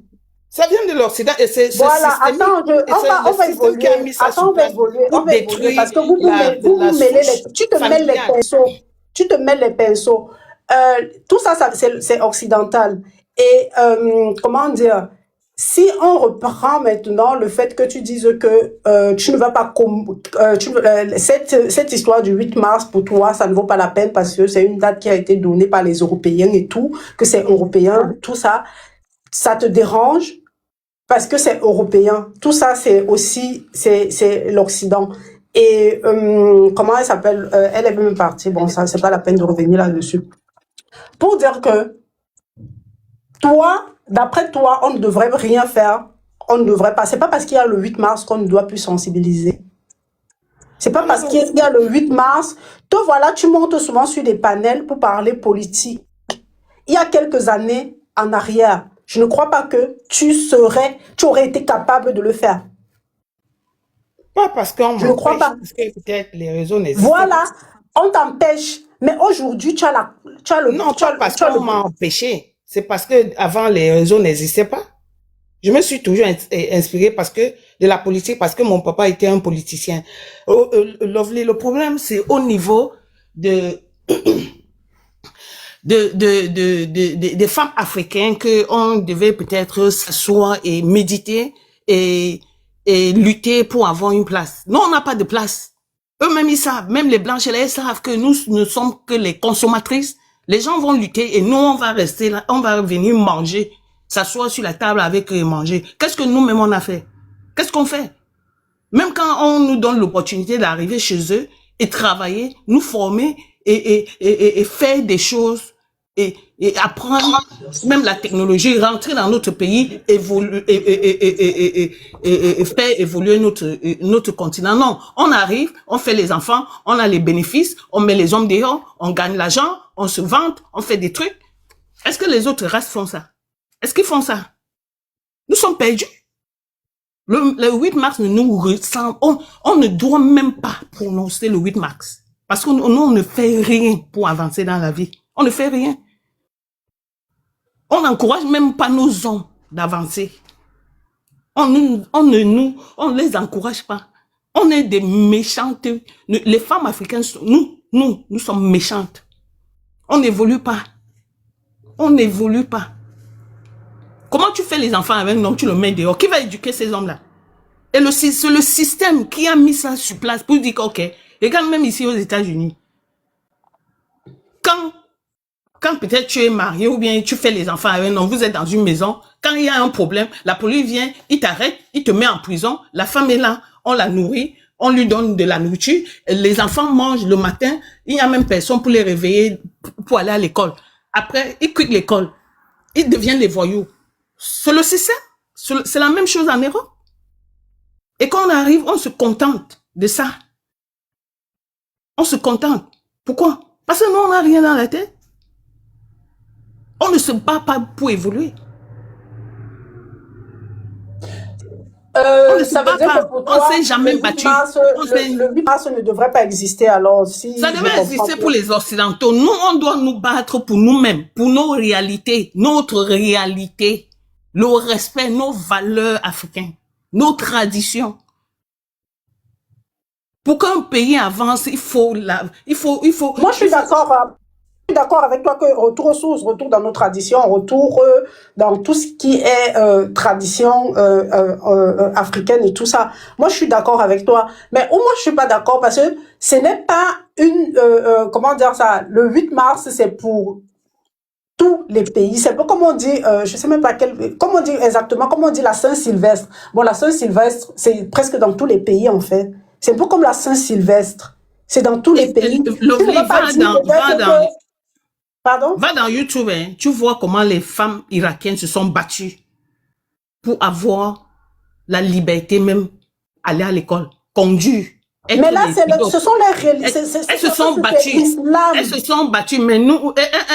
ça vient de l'Occident et c'est Voilà, systémique. attends, Et c'est on le va système qui a évoluer. mis ça Attends, sur on va place évoluer, pour parce détruire que vous la mêlez souche tu te mêles les familiale. pinceaux. Tu te mêles les pinceaux. Tout ça, c'est occidental. Et comment dire, si on reprend maintenant le fait que tu dises que tu ne vas pas cette histoire du 8 mars pour toi, ça ne vaut pas la peine parce que c'est une date qui a été donnée par les Européens et tout, que c'est européen, tout ça, ça te dérange parce que c'est européen. Tout ça, c'est aussi, c'est l'Occident. Et comment elle s'appelle? Elle est même partie. Bon, ça, c'est pas la peine de revenir là-dessus. Pour dire que toi, d'après toi, on ne devrait rien faire. On ne devrait pas. C'est pas parce qu'il y a le 8 mars qu'on ne doit plus sensibiliser. C'est pas Non, parce qu'il y a le 8 mars. Te voilà, tu montes souvent sur des panels pour parler politique. Il y a quelques années en arrière, je ne crois pas que tu aurais été capable de le faire. pas parce qu'on Je ne crois m'empêche, pas. parce que peut-être les réseaux n'existent Voilà, pas. on t'empêche. Mais aujourd'hui, tu as Non, pas parce qu'on m'a empêché. C'est parce que avant les réseaux n'existaient pas. Je me suis toujours inspirée parce que de la politique, parce que mon papa était un politicien. Lovely, le problème, c'est au niveau des femmes africaines que on devait peut-être s'asseoir et méditer et lutter pour avoir une place. Non, on n'a pas de place. Eux-mêmes, ils savent, même les blanches, elles savent que nous ne sommes que les consommatrices. Les gens vont lutter et nous, on va rester là, on va venir manger, s'asseoir sur la table avec eux et manger. Qu'est-ce que nous-mêmes on a fait? Qu'est-ce qu'on fait? Même quand on nous donne l'opportunité d'arriver chez eux et travailler, nous former et faire des choses et apprendre même la technologie, rentrer dans notre pays, évoluer et faire évoluer notre continent. Non, on arrive, on fait les enfants, on a les bénéfices, on met les hommes dehors, on gagne l'argent, on se vante, on fait des trucs. Est-ce que les autres races font ça? Est-ce qu'ils font ça? Nous sommes perdus. Le 8 mars nous ressemble. On ne doit même pas prononcer le 8 mars. Parce qu'on ne fait rien pour avancer dans la vie. On ne fait rien. On n'encourage même pas nos hommes d'avancer. On ne les encourage pas. On est des méchantes. Les femmes africaines, nous sommes méchantes. On n'évolue pas. On n'évolue pas. Comment tu fais les enfants avec un homme, tu le mets dehors? Qui va éduquer ces hommes-là? Et c'est le système qui a mis ça sur place pour dire que, ok, regarde même ici aux États-Unis. Quand quand peut-être tu es marié ou bien tu fais les enfants avec un homme, vous êtes dans une maison, quand il y a un problème, la police vient, il t'arrête, il te met en prison, la femme est là, on la nourrit, on lui donne de la nourriture, les enfants mangent le matin, il n'y a même personne pour les réveiller pour aller à l'école. Après, ils quittent l'école, ils deviennent des voyous. C'est le système, c'est la même chose en Europe. Et quand on arrive, on se contente de ça. On se contente. Pourquoi? Parce que nous, on n'a rien dans la tête. On ne se bat pas pour évoluer. On ne se Ça veut bat dire que pas. pour On toi, ne s'est jamais le 8 battu. mars, le 8 mars ne devrait pas exister alors, si Ça je devait comprends exister bien. pour les Occidentaux. Nous, on doit nous battre pour nous-mêmes, pour nos réalités, notre réalité, le respect, nos valeurs africaines, nos traditions. Pour qu'un pays avance, il faut Moi, je suis d'accord avec toi que retour aux sources, retour dans nos traditions, retour dans tout ce qui est tradition africaine et tout ça. Moi, je suis d'accord avec toi. Mais où moi, je suis pas d'accord parce que ce n'est pas une... comment dire ça? Le 8 mars, c'est pour tous les pays. C'est pas comme on dit, je sais même pas comment on dit exactement, comment on dit la Saint-Sylvestre. Bon, la Saint-Sylvestre, c'est presque dans tous les pays, en fait. C'est un peu comme la Saint-Sylvestre. C'est dans tous les pays. Tu ne vas pas dire peut-être que... Pardon? Va dans YouTube, hein, tu vois comment les femmes irakiennes se sont battues pour avoir la liberté, même aller à l'école, conduire. Mais là, ce sont les réalités. Elles se sont battues. Elles se sont battues, mais nous,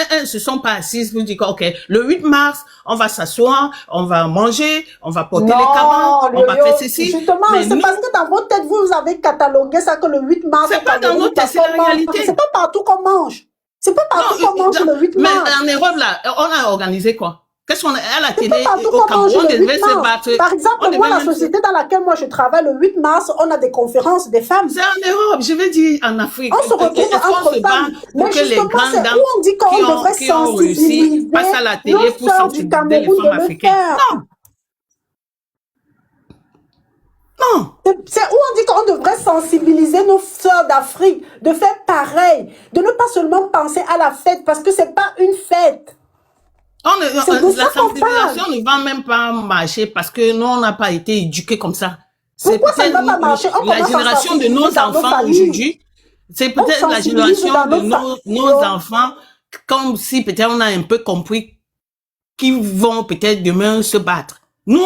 elles se sont pas assises pour dire, OK, le 8 mars, on va s'asseoir, on va manger, on va porter les cabanes, on va faire ceci. Justement, c'est parce que dans votre tête, vous avez catalogué ça que le 8 mars. C'est pas dans notre tête, c'est la réalité. C'est pas partout qu'on mange. C'est pas partout qu'on mange le 8 mars. Mais en Europe, là, on a organisé quoi? Qu'est-ce qu'on a à la télé au Cameroun, on devait se battre. Par exemple, moi, la société dans laquelle moi je travaille, le 8 mars, on a des conférences des femmes. C'est en Europe, je veux dire en Afrique. On se retrouve entre femmes. Mais justement, c'est où on dit qu'on devrait sensibiliser passe à la télé pour sensibiliser les femmes africaines. Non. Non. C'est où on dit qu'on devrait sensibiliser nos sœurs d'Afrique, de faire pareil, de ne pas seulement penser à la fête, parce que c'est pas une fête. La sensibilisation ne va même pas marcher parce que nous, on n'a pas été éduqués comme ça. C'est peut-être la génération de nos enfants aujourd'hui. C'est peut-être la génération de nos enfants, comme si peut-être on a un peu compris qu'ils vont peut-être demain se battre. Nous,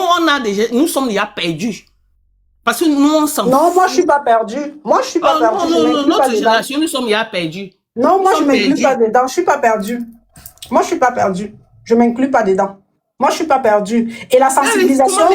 nous sommes déjà perdus. Parce que nous, on s'en fout. Non, moi, je suis pas perdu. Moi, je suis pas perdu. Non, notre génération, nous sommes déjà perdus. Non, moi, je m'inclus pas dedans. Je suis pas perdu. Moi, je suis pas perdu. Je m'inclus pas dedans. Moi, je suis pas perdu. Et la sensibilisation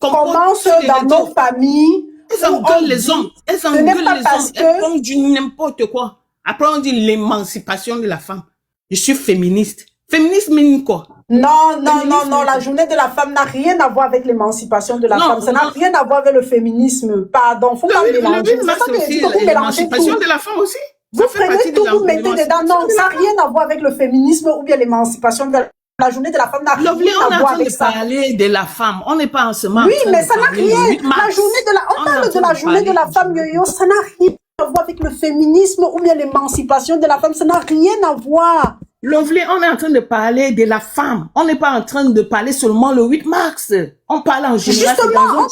commence dans nos familles. Elles engueulent les hommes. Elles engueulent les hommes. Elles font du n'importe quoi. Après, on dit l'émancipation de la femme. Je suis féministe. Féministe mine quoi? Non, la journée de la femme n'a rien à voir avec l'émancipation de la femme. Ça n'a rien à voir avec le féminisme. Pardon, faut pas mélanger. C'est ça que je dis, l'émancipation de la femme aussi. Vous prenez tout, vous mettez dedans. Non, ça n'a rien à voir avec le féminisme ou bien l'émancipation de la journée de la femme n'a rien à voir avec ça. On est en train de parler de la femme. On n'est pas en ce moment. Oui, mais ça n'a rien. On parle de la journée de la femme, yo-yo. Ça n'a rien à voir avec le féminisme ou bien l'émancipation de la femme. Ça n'a rien à voir. Lovely, on est en train de parler de la femme. On n'est pas en train de parler seulement le 8 mars. On parle en général. Justement,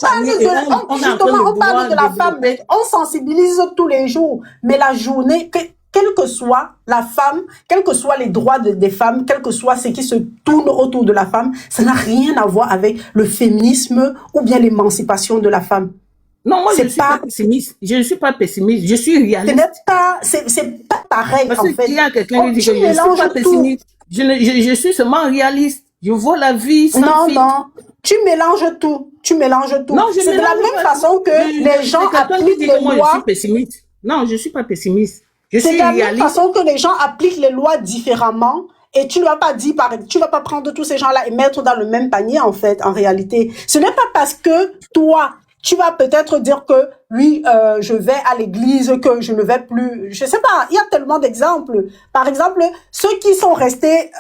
on parle de la femme, mais on sensibilise tous les jours. Mais la journée, quelle que soit la femme, quels que soient les droits des femmes, quel que soit ce qui se tourne autour de la femme, ça n'a rien à voir avec le féminisme ou bien l'émancipation de la femme. Non, moi, je ne suis pas pessimiste. Je ne suis pas pessimiste. Je suis réaliste. C'est pas pareil, en fait. Parce qu'il y a quelqu'un qui dit que je ne suis pas pessimiste. Je suis seulement réaliste. Je vois la vie sans filtre. Non. Tu mélanges tout. C'est de la même façon que les gens appliquent les lois. Moi, je suis pessimiste. Non, je ne suis pas pessimiste. Je suis réaliste. C'est de la même façon que les gens appliquent les lois différemment. Et tu ne vas pas dire, tu vas pas prendre tous ces gens-là et mettre dans le même panier, en fait, en réalité. Ce n'est pas parce que toi, tu vas peut-être dire que oui, je vais à l'église, que je ne vais plus. Je sais pas, il y a tellement d'exemples. Par exemple, ceux qui sont restés,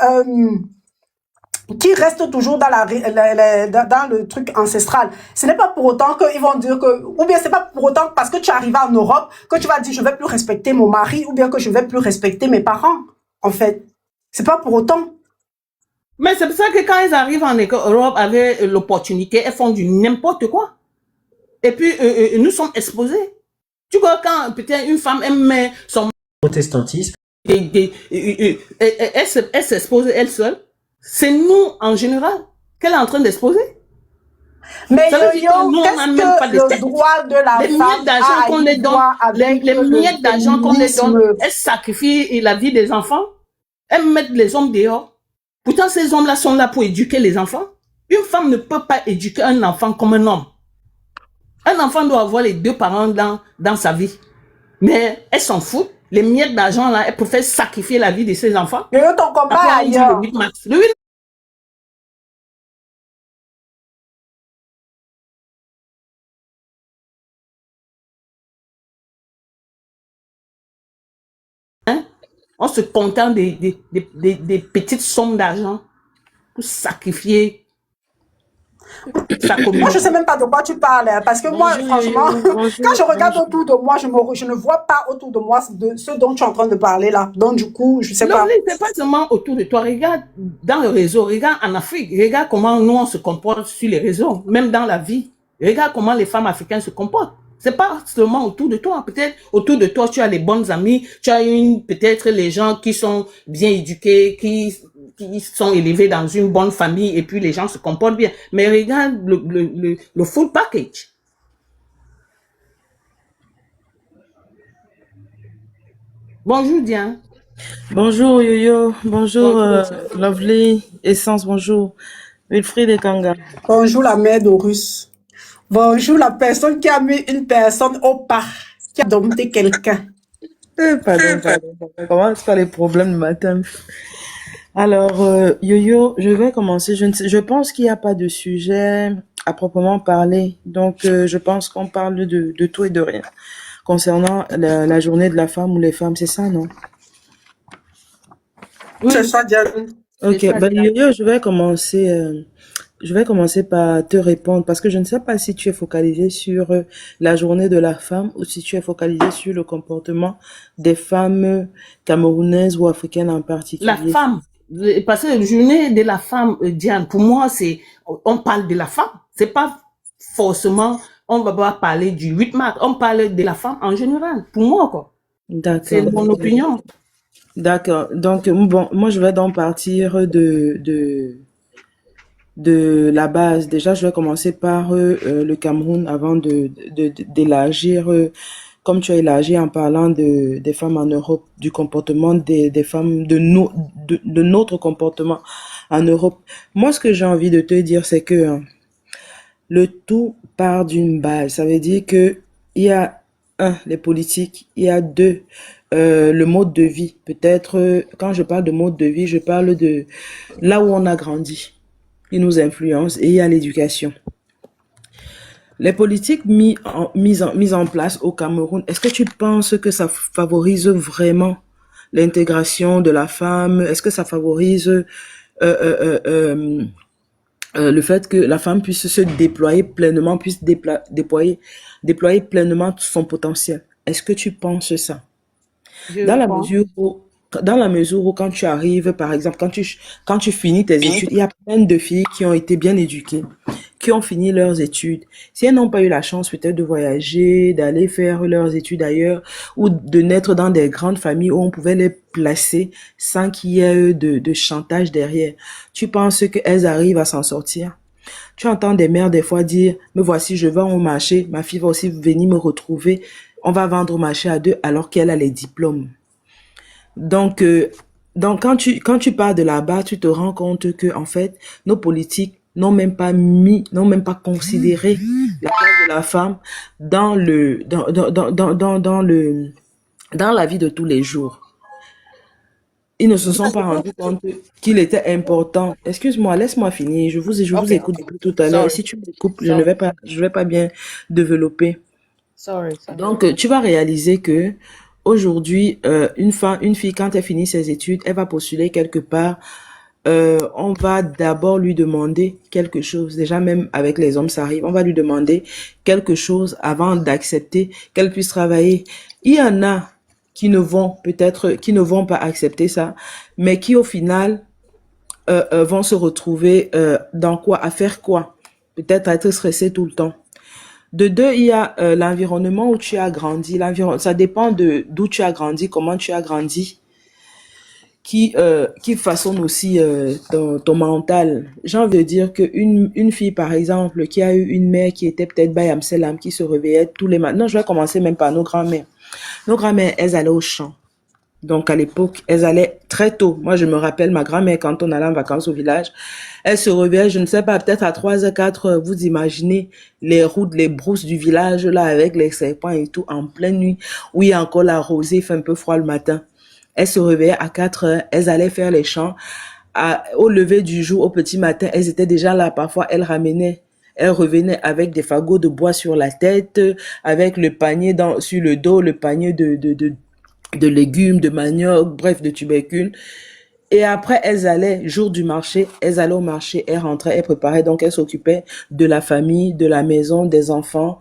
qui restent toujours dans dans le truc ancestral. Ce n'est pas pour autant qu'ils vont dire que, ou bien c'est pas pour autant parce que tu arrives en Europe que tu vas dire je vais plus respecter mon mari ou bien que je vais plus respecter mes parents. en fait. C'est pas pour autant. Mais c'est pour ça que quand elles arrivent en Europe avec l'opportunité, elles font du n'importe quoi. Et puis, nous sommes exposés. Tu vois, quand peut-être une femme, elle met son protestantisme. elle s'expose elle seule. C'est nous, en général, qu'elle est en train d'exposer. Mais Ça veut dire que nous, on n'a qu'est-ce même pas que de le tête. droit de la Les femme miettes d'argent a qu'on à les y donne, voir les avec le miettes d'argent qu'on les donne, féminisme? elles sacrifient la vie des enfants. Elles mettent les hommes dehors. Pourtant, ces hommes-là sont là pour éduquer les enfants. Une femme ne peut pas éduquer un enfant comme un homme. Un enfant doit avoir les deux parents dans sa vie. Mais elles s'en foutent. Les miettes d'argent, là, elles préfèrent sacrifier la vie de ses enfants. Mais ton combat Après, on dit ailleurs. le 8 mars. Le 8 hein, on se contente des petites sommes d'argent pour sacrifier sa Moi, communauté. je sais même pas de quoi tu parles, hein, parce que moi, franchement, quand je regarde autour de moi, je ne vois pas autour de moi de ce dont tu es en train de parler là. Donc, du coup, je sais pas. Lovely, c'est pas seulement autour de toi. Regarde dans le réseau, regarde en Afrique, regarde comment nous on se comporte sur les réseaux, même dans la vie. Regarde comment les femmes africaines se comportent. C'est pas seulement autour de toi. Peut-être autour de toi, tu as les bonnes amies, tu as peut-être les gens qui sont bien éduqués, qui sont élevés dans une bonne famille et puis les gens se comportent bien. Mais regarde le full package. Bonjour, Diane. Bonjour Yo-Yo, bonjour Lovely, Essence, bonjour Wilfried et Kanga. Bonjour la mère d'Horus. Bonjour la personne qui a mis une personne au pas, qui a dompté quelqu'un. Pardon. Comment c'est pas les problèmes du matin? Alors Yo-Yo, je vais commencer. Je pense qu'il n'y a pas de sujet à proprement parler. Donc je pense qu'on parle de tout et de rien concernant la journée de la femme ou les femmes, c'est ça, non? Oui. C'est ça, Diane. Ok, Yo-Yo, je vais commencer par te répondre parce que je ne sais pas si tu es focalisé sur la journée de la femme ou si tu es focalisé sur le comportement des femmes camerounaises ou africaines en particulier. La femme, parce que la journée de la femme, Diane, pour moi, on parle de la femme. C'est pas forcément, on va pas parler du 8 mars, on parle de la femme en général. Pour moi, quoi. D'accord. C'est mon opinion. D'accord. Donc, bon, moi, je vais donc partir de la base. Déjà, je vais commencer par le Cameroun avant d'élargir, comme tu as élargi en parlant des femmes en Europe, du comportement des femmes, de notre comportement en Europe. Moi, ce que j'ai envie de te dire, c'est que le tout part d'une base. Ça veut dire que il y a les politiques, il y a deux, le mode de vie. Peut-être, quand je parle de mode de vie, je parle de là où on a grandi. Il nous influence et il y a l'éducation. Les politiques mises en place au Cameroun, est-ce que tu penses que ça favorise vraiment l'intégration de la femme? Est-ce que ça favorise le fait que la femme puisse se déployer pleinement, puisse déployer pleinement son potentiel? Est-ce que tu penses ça? Dans la mesure où quand tu arrives, par exemple, quand tu finis tes études, il y a plein de filles qui ont été bien éduquées, qui ont fini leurs études. Si elles n'ont pas eu la chance peut-être de voyager, d'aller faire leurs études ailleurs, ou de naître dans des grandes familles où on pouvait les placer sans qu'il y ait de chantage derrière, tu penses qu'elles arrivent à s'en sortir? Tu entends des mères des fois dire, me voici, je vais au marché, ma fille va aussi venir me retrouver, on va vendre au marché à deux alors qu'elle a les diplômes. Donc quand tu pars de là-bas, tu te rends compte que en fait, nos politiques n'ont même pas considéré la place de la femme dans la vie de tous les jours. Ils ne se sont pas rendus compte qu'il était important. Excuse-moi, laisse-moi finir. Je vous écoute depuis tout à l'heure. Si tu me coupes, je vais pas bien développer. Donc, tu vas réaliser que aujourd'hui, une fille, quand elle finit ses études, elle va postuler quelque part. On va d'abord lui demander quelque chose. Déjà, même avec les hommes, ça arrive. On va lui demander quelque chose avant d'accepter qu'elle puisse travailler. Il y en a qui ne vont pas accepter ça, mais qui au final vont se retrouver dans quoi, à faire quoi? Peut-être à être stressés tout le temps. De deux, il y a l'environnement où tu as grandi. Ça dépend d'où tu as grandi, comment tu as grandi, qui façonne aussi ton mental. J'ai envie de dire une fille, par exemple, qui a eu une mère qui était peut-être Bayam Selam, qui se réveillait tous les matins. Non, je vais commencer même par nos grands-mères. Nos grands-mères, elles allaient au champ. Donc, à l'époque, elles allaient très tôt. Moi, je me rappelle, ma grand-mère, quand on allait en vacances au village, elle se réveillait, je ne sais pas, peut-être à 3h, 4h. Vous imaginez les routes, les brousses du village, là, avec les serpents et tout, en pleine nuit, où il y a encore la rosée, il fait un peu froid le matin. Elles se réveillaient à 4h, elles allaient faire les champs. Au lever du jour, au petit matin, elles étaient déjà là. Parfois, elles revenaient avec des fagots de bois sur la tête, avec le panier sur le dos, le panier de légumes, de manioc, bref, de tubercules. Et après, elles allaient, jour du marché, elles allaient au marché, elles rentraient, elles préparaient, donc elles s'occupaient de la famille, de la maison, des enfants.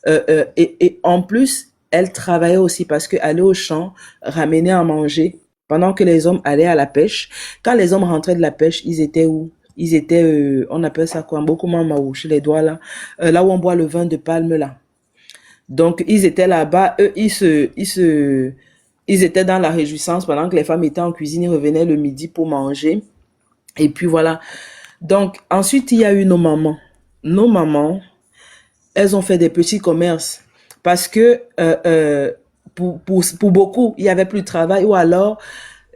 Et en plus, elles travaillaient aussi parce qu'aller au champ, ramener à manger, pendant que les hommes allaient à la pêche. Quand les hommes rentraient de la pêche, ils étaient où? Ils étaient, on appelle ça quoi? Beaucoup maou, chez les doigts là. Là où on boit le vin de palme là. Donc, ils étaient là-bas, eux, ils étaient dans la réjouissance pendant que les femmes étaient en cuisine, ils revenaient le midi pour manger. Et puis voilà. Donc, ensuite, il y a eu nos mamans. Nos mamans, elles ont fait des petits commerces parce que pour beaucoup, il y avait plus de travail ou alors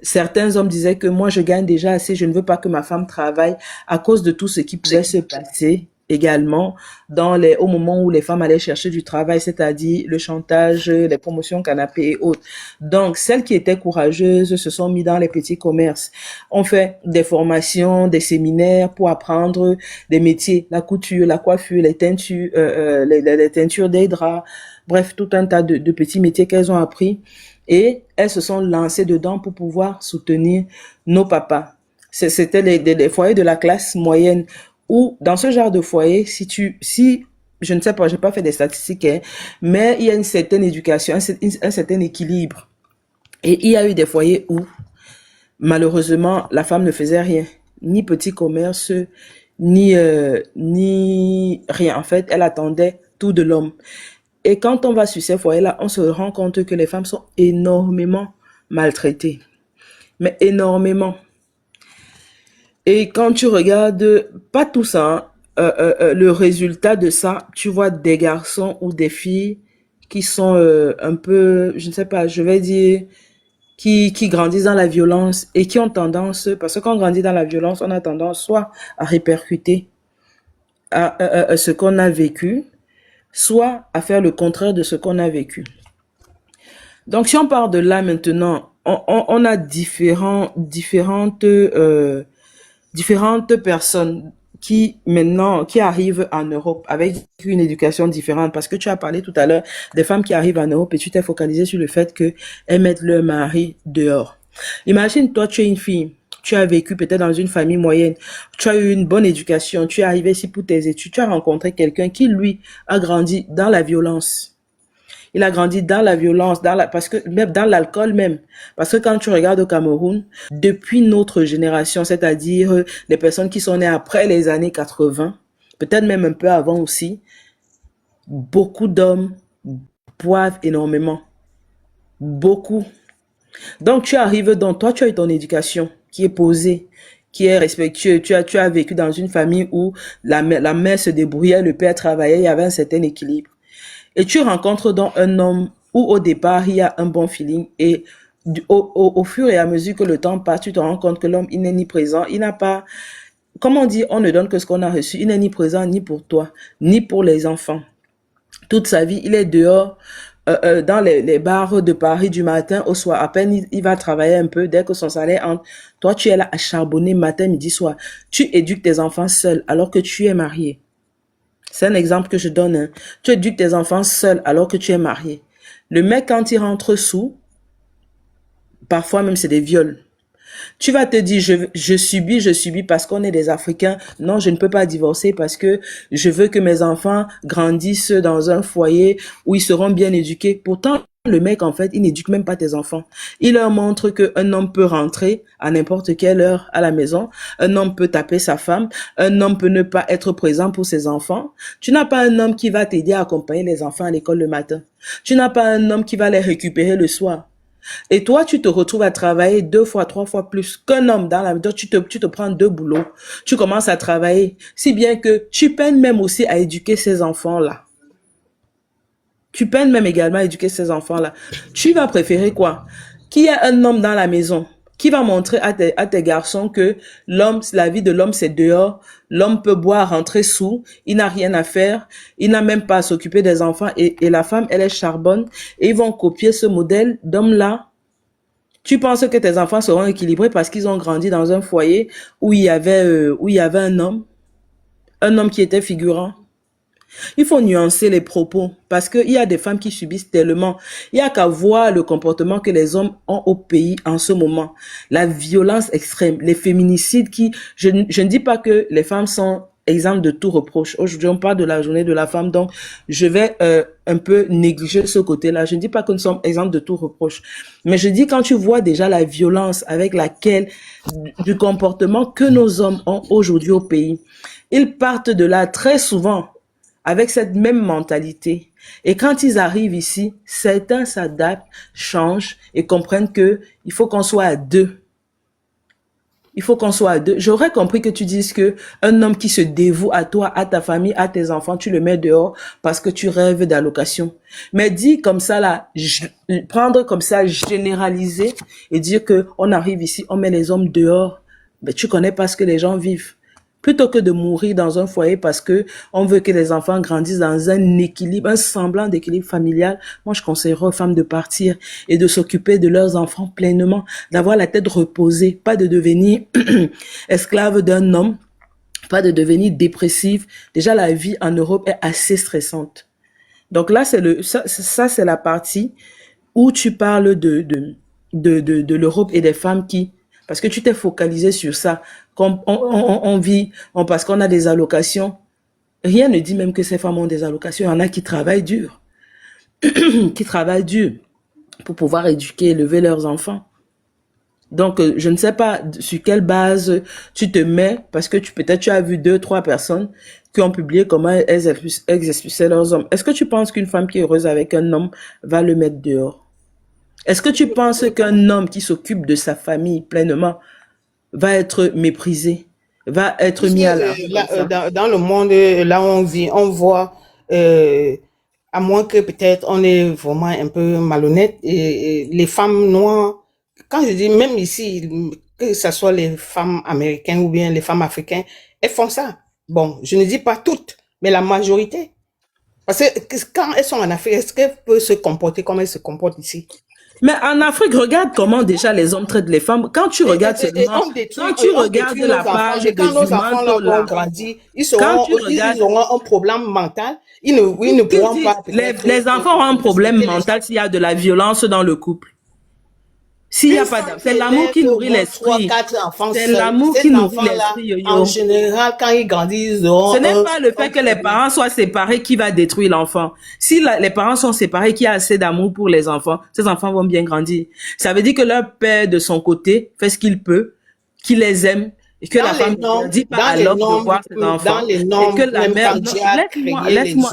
certains hommes disaient que moi, je gagne déjà assez, je ne veux pas que ma femme travaille à cause de tout ce qui pouvait se passer également au moment où les femmes allaient chercher du travail, c'est-à-dire le chantage, les promotions canapé et autres. Donc, celles qui étaient courageuses se sont mises dans les petits commerces. On fait des formations, des séminaires pour apprendre des métiers, la couture, la coiffure, les teintures, les teintures des draps, bref, tout un tas de petits métiers qu'elles ont appris. Et elles se sont lancées dedans pour pouvoir soutenir nos papas. C'était les foyers de la classe moyenne où, dans ce genre de foyer, si je ne sais pas, j'ai pas fait des statistiques, hein, mais il y a une certaine éducation, un certain équilibre. Et il y a eu des foyers où, malheureusement, la femme ne faisait rien, ni petit commerce, ni rien. En fait, elle attendait tout de l'homme. Et quand on va sur ces foyers-là, on se rend compte que les femmes sont énormément maltraitées. Mais énormément. Et quand tu regardes, pas tout ça, le résultat de ça, tu vois des garçons ou des filles qui sont un peu, je ne sais pas, je vais dire, qui grandissent dans la violence et qui ont tendance, parce que quand on grandit dans la violence, on a tendance soit à répercuter à ce qu'on a vécu, soit à faire le contraire de ce qu'on a vécu. Donc, si on part de là maintenant, on a différentes personnes qui arrivent en Europe avec une éducation différente. Parce que tu as parlé tout à l'heure des femmes qui arrivent en Europe et tu t'es focalisé sur le fait qu'elles mettent leur mari dehors. Imagine, toi, tu es une fille. Tu as vécu peut-être dans une famille moyenne, tu as eu une bonne éducation, tu es arrivé ici pour tes études, tu as rencontré quelqu'un qui, lui, a grandi dans la violence. Il a grandi dans la violence, parce que même dans l'alcool même. Parce que quand tu regardes au Cameroun, depuis notre génération, c'est-à-dire les personnes qui sont nées après les années 80, peut-être même un peu avant aussi, beaucoup d'hommes boivent énormément. Beaucoup. Donc, tu arrives toi, tu as eu ton éducation qui est posée, qui est respectueuse. Tu as vécu dans une famille où la mère se débrouillait, le père travaillait, il y avait un certain équilibre. Et tu rencontres donc un homme où au départ, il y a un bon feeling et au fur et à mesure que le temps passe, tu te rends compte que l'homme, il n'est ni présent, il n'a pas, comme on dit, on ne donne que ce qu'on a reçu, il n'est ni présent ni pour toi, ni pour les enfants. Toute sa vie, il est dehors, dans les bars de Paris du matin au soir. À peine il va travailler un peu dès que son salaire entre. Toi, tu es là à charbonner matin, midi, soir. Tu éduques tes enfants seul alors que tu es marié. C'est un exemple que je donne. Hein. Tu éduques tes enfants seul alors que tu es marié. Le mec, quand il rentre sous, parfois même c'est des viols. Tu vas te dire, je subis parce qu'on est des Africains. Non, je ne peux pas divorcer parce que je veux que mes enfants grandissent dans un foyer où ils seront bien éduqués. Pourtant, le mec, en fait, il n'éduque même pas tes enfants. Il leur montre qu'un homme peut rentrer à n'importe quelle heure à la maison. Un homme peut taper sa femme. Un homme peut ne pas être présent pour ses enfants. Tu n'as pas un homme qui va t'aider à accompagner les enfants à l'école le matin. Tu n'as pas un homme qui va les récupérer le soir. Et toi, tu te retrouves à travailler 2 fois, 3 fois plus qu'un homme dans la maison. Tu te prends 2 boulots. Tu commences à travailler. Si bien que tu peines même aussi à éduquer ces enfants-là. Tu peines même également à éduquer ces enfants-là. Tu vas préférer quoi? Qu'il y ait un homme dans la maison qui va montrer à tes garçons que la vie de l'homme, c'est dehors. L'homme peut boire, rentrer sous. Il n'a rien à faire. Il n'a même pas à s'occuper des enfants. Et la femme, elle est charbonne. Et ils vont copier ce modèle d'homme-là. Tu penses que tes enfants seront équilibrés parce qu'ils ont grandi dans un foyer où il y avait un homme qui était figurant. Il faut nuancer les propos parce qu'il y a des femmes qui subissent tellement. Il y a qu'à voir le comportement que les hommes ont au pays en ce moment. La violence extrême, les féminicides je ne dis pas que les femmes sont exemples de tout reproche. Aujourd'hui, on parle de la journée de la femme, donc je vais un peu négliger ce côté-là. Je ne dis pas que nous sommes exemples de tout reproche. Mais je dis quand tu vois déjà la violence avec laquelle, du comportement que nos hommes ont aujourd'hui au pays, ils partent de là très souvent avec cette même mentalité. Et quand ils arrivent ici, certains s'adaptent, changent et comprennent que il faut qu'on soit à deux. Il faut qu'on soit à deux. J'aurais compris que tu dises que un homme qui se dévoue à toi, à ta famille, à tes enfants, tu le mets dehors parce que tu rêves d'allocation. Mais dis comme ça là, prendre comme ça, généraliser et dire que on arrive ici, on met les hommes dehors. Mais tu connais pas ce que les gens vivent. Plutôt que de mourir dans un foyer parce que on veut que les enfants grandissent dans un équilibre, un semblant d'équilibre familial, moi je conseillerais aux femmes de partir et de s'occuper de leurs enfants pleinement, d'avoir la tête reposée, pas de devenir esclave d'un homme, pas de devenir dépressive. Déjà la vie en Europe est assez stressante. Donc là ça c'est la partie où tu parles de l'Europe et des femmes qui, parce que tu t'es focalisé sur ça. On vit, parce qu'on a des allocations. Rien ne dit même que ces femmes ont des allocations. Il y en a qui travaillent dur. Qui travaillent dur pour pouvoir éduquer, élever leurs enfants. Donc, je ne sais pas sur quelle base tu te mets, parce que peut-être tu as vu 2, 3 personnes qui ont publié comment elles expulsaient leurs hommes. Est-ce que tu penses qu'une femme qui est heureuse avec un homme va le mettre dehors? Est-ce que tu penses qu'un homme qui s'occupe de sa famille pleinement va être méprisé, va être mis à la... Dans le monde, là où on vit, on voit, à moins que peut-être on est vraiment un peu malhonnête, et les femmes noires, quand je dis même ici, que ce soit les femmes américaines ou bien les femmes africaines, elles font ça. Bon, je ne dis pas toutes, mais la majorité. Parce que quand elles sont en Afrique, est-ce qu'elles peuvent se comporter comme elles se comportent ici? Mais en Afrique, regarde comment déjà les hommes traitent les femmes. Quand tu regardes seulement, quand tu regardes la page des quand nos enfants là grandi, ils auront un problème mental. Ils ne pourront pas. Les enfants ont un problème mental s'il y a de la violence dans le couple. S'il n'y a pas c'est l'amour qui nourrit l'esprit. C'est l'amour qui nourrit l'esprit. En général, quand ils grandissent, ce n'est pas le fait que les parents soient séparés qui va détruire l'enfant. Si les parents sont séparés, qu'il y a assez d'amour pour les enfants, ces enfants vont bien grandir. Ça veut dire que leur père, de son côté, fait ce qu'il peut, qu'il les aime, et que la femme ne dit pas à l'homme de voir ses enfants. Et que la mère, laisse-moi,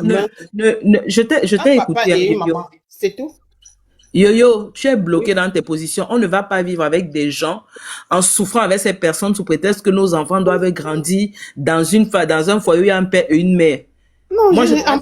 je t'ai écouté. C'est tout. Yo, tu es bloqué dans tes positions. On ne va pas vivre avec des gens en souffrant avec ces personnes sous prétexte que nos enfants doivent grandir dans un foyer où il y a un père et une mère. Non, moi, je n'aurais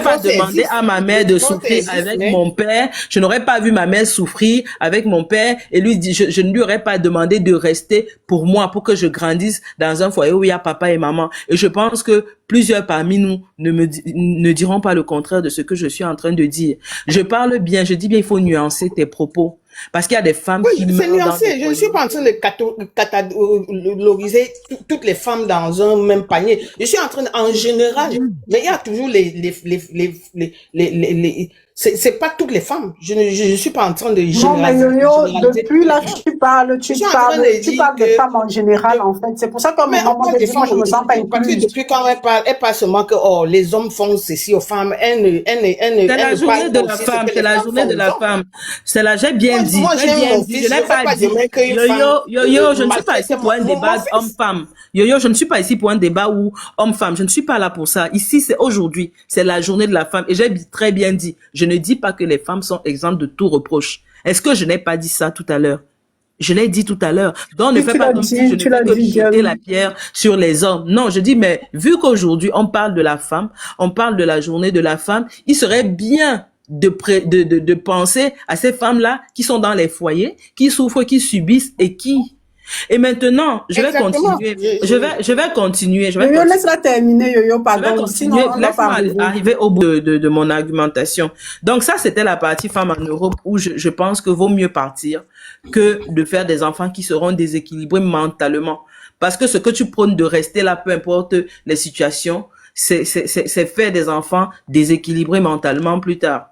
pas demandé à ma mère de souffrir avec mon père. Je n'aurais pas vu ma mère souffrir avec mon père et lui dire, je ne lui aurais pas demandé de rester pour moi, pour que je grandisse dans un foyer où il y a papa et maman. Et je pense que plusieurs parmi nous ne diront pas le contraire de ce que je suis en train de dire. Je parle bien, je dis bien, il faut nuancer tes propos. Parce qu'il y a des femmes qui c'est nuancé. Je ne suis pas en train de catégoriser toutes les femmes dans un même panier. Je suis en train en général, mais il y a toujours c'est pas toutes les femmes. Je suis pas en train de Non, mais généraliser. Yo-Yo, depuis là, tu parles Je suis en train de tu dire parles des que femmes en général, en fait. C'est pour ça qu'à un mais on moment parle des donné, moi, femmes je me sens pas parce que incluse. depuis quand elle parle seulement que oh, les hommes font ceci aux femmes, C'est la elle ne journée parle de pas la aussi ce femme, que c'est les la femmes journée font de aux la hommes. femme. J'ai bien dit, Moi, j'ai j'aime bien mon dit, fils, je je n'ai ne pas veux pas dit. demain qu'une Yo-yo, femme yo-yo, je ne suis pas maltraite ici pour un débat mon fils. homme-femme. Yo-yo, je ne suis pas ici pour un débat où homme-femme. Je ne suis pas là pour ça. Ici, c'est aujourd'hui. C'est la journée de la femme. Et j'ai très bien dit, je ne dis pas que les femmes sont exemptes de tout reproche. Est-ce que je n'ai pas dit ça tout à l'heure? Je l'ai dit tout à l'heure. Donc, ne Oui, fais tu pas l'as comme si dit, je ne tu fais l'as que dit, jeter Diane. la pierre sur les hommes. Non, je dis, mais vu qu'aujourd'hui, on parle de la femme, on parle de la journée de la femme, il serait bien de penser à ces femmes-là qui sont dans les foyers, qui souffrent, qui subissent et maintenant, je vais Exactement. continuer. Je vais continuer. Yo-Yo, laisse-la terminer, Yo-Yo, Je vais pardon. Sinon, continuer. on va pas Laisse-moi arriver. arriver au bout de mon argumentation. Donc ça, c'était la partie femmes en Europe où je pense que vaut mieux partir que de faire des enfants qui seront déséquilibrés mentalement. Parce que ce que tu prônes de rester là, peu importe les situations, c'est faire des enfants déséquilibrés mentalement plus tard.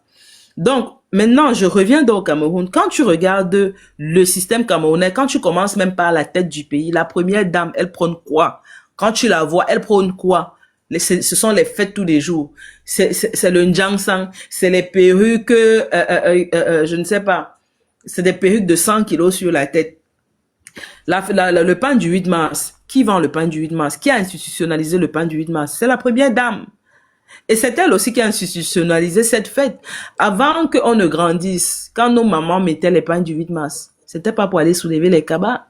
Donc, maintenant, je reviens donc au Cameroun. Quand tu regardes le système camerounais, quand tu commences même par la tête du pays, la première dame, elle prône quoi? Quand tu la vois, elle prône quoi? Ce sont les fêtes tous les jours. C'est le Njangsang, c'est les perruques, je ne sais pas. C'est des perruques de 100 kilos sur la tête. Le pain du 8 mars. Qui vend le pain du 8 mars? Qui a institutionnalisé le pain du 8 mars? C'est la première dame. Et c'est elle aussi qui a institutionnalisé cette fête. Avant qu'on ne grandisse, quand nos mamans mettaient les pains du 8 mars, c'était pas pour aller soulever les cabas,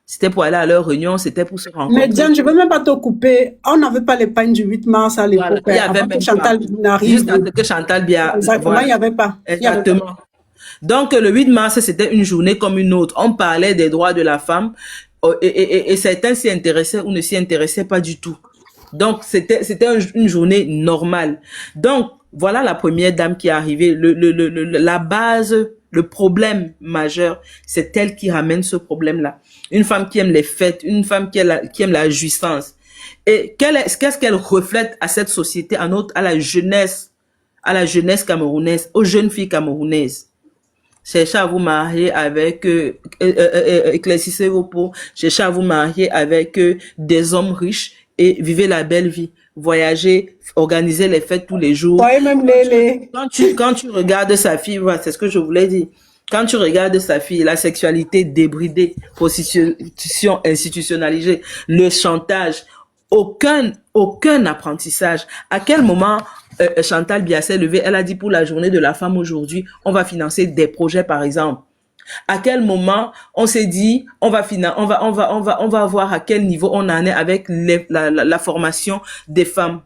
c'était pour aller à leur réunion, c'était pour se rencontrer. Mais Diane, je veux même pas te couper. On n'avait pas les pagnes du 8 mars à l'époque. Voilà, il y avait Avant même que Chantal pas. n'arrive. Juste à ce que Chantal Bia. Exactement, Voilà. il n'y avait pas. Il y avait pas. Exactement. Donc, le 8 mars, c'était une journée comme une autre. On parlait des droits de la femme et certains s'y intéressaient ou ne s'y intéressaient pas du tout. Donc, c'était une journée normale. Donc, voilà la première dame qui est arrivée. La base, le problème majeur, c'est elle qui ramène ce problème-là. Une femme qui aime les fêtes, une femme qui aime la jouissance. Et qu'est-ce qu'elle reflète à cette société, à la jeunesse camerounaise, aux jeunes filles camerounaises? Cherchez à vous marier avec, éclaircissez vos peaux, cherchez à vous marier avec des hommes riches et vivez la belle vie. Voyager, organiser les fêtes tous les jours. Ouais, même les... Quand tu regardes sa fille, voilà, c'est ce que je voulais dire. Quand tu regardes sa fille, la sexualité débridée, prostitution institutionnalisée, le chantage, aucun apprentissage. À quel moment Chantal Bia s'est levée, elle a dit pour la journée de la femme aujourd'hui, on va financer des projets par exemple. À quel moment on s'est dit on va voir à quel niveau on en est avec la formation des femmes.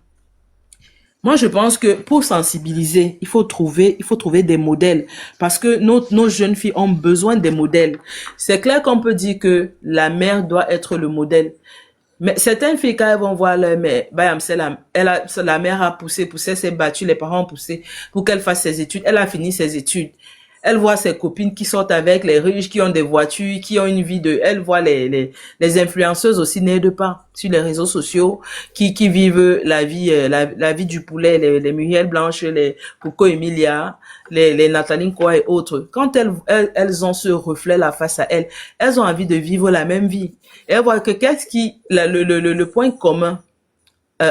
Moi, je pense que pour sensibiliser, il faut trouver des modèles parce que nos jeunes filles ont besoin des modèles. C'est clair qu'on peut dire que la mère doit être le modèle. Mais certaines filles, quand elles vont voir leur mère, la mère a poussé, s'est battue, les parents ont poussé pour qu'elle fasse ses études. Elle a fini ses études. Elle voit ses copines qui sortent avec les riches, qui ont des voitures, qui ont une vie elle voit les influenceuses aussi n'aident pas sur les réseaux sociaux, qui vivent la vie du poulet, les Muriel Blanche, les Coco Emilia, les Nathalie Koa et autres. Quand elles ont ce reflet là face à elles ont envie de vivre la même vie. Et elles voient que le point commun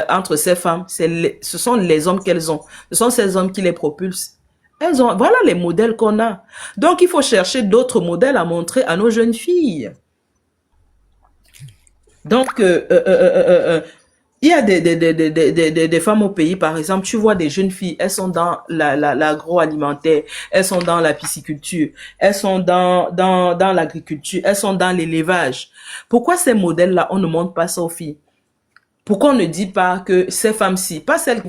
entre ces femmes, ce sont les hommes qu'elles ont. Ce sont ces hommes qui les propulsent. Voilà les modèles qu'on a. Donc, il faut chercher d'autres modèles à montrer à nos jeunes filles. Donc, il y a des femmes au pays, par exemple, tu vois des jeunes filles, elles sont dans l'agroalimentaire, elles sont dans la pisciculture, elles sont dans l'agriculture, elles sont dans l'élevage. Pourquoi ces modèles-là, on ne montre pas ça aux filles? Pourquoi on ne dit pas que ces femmes-ci, pas celles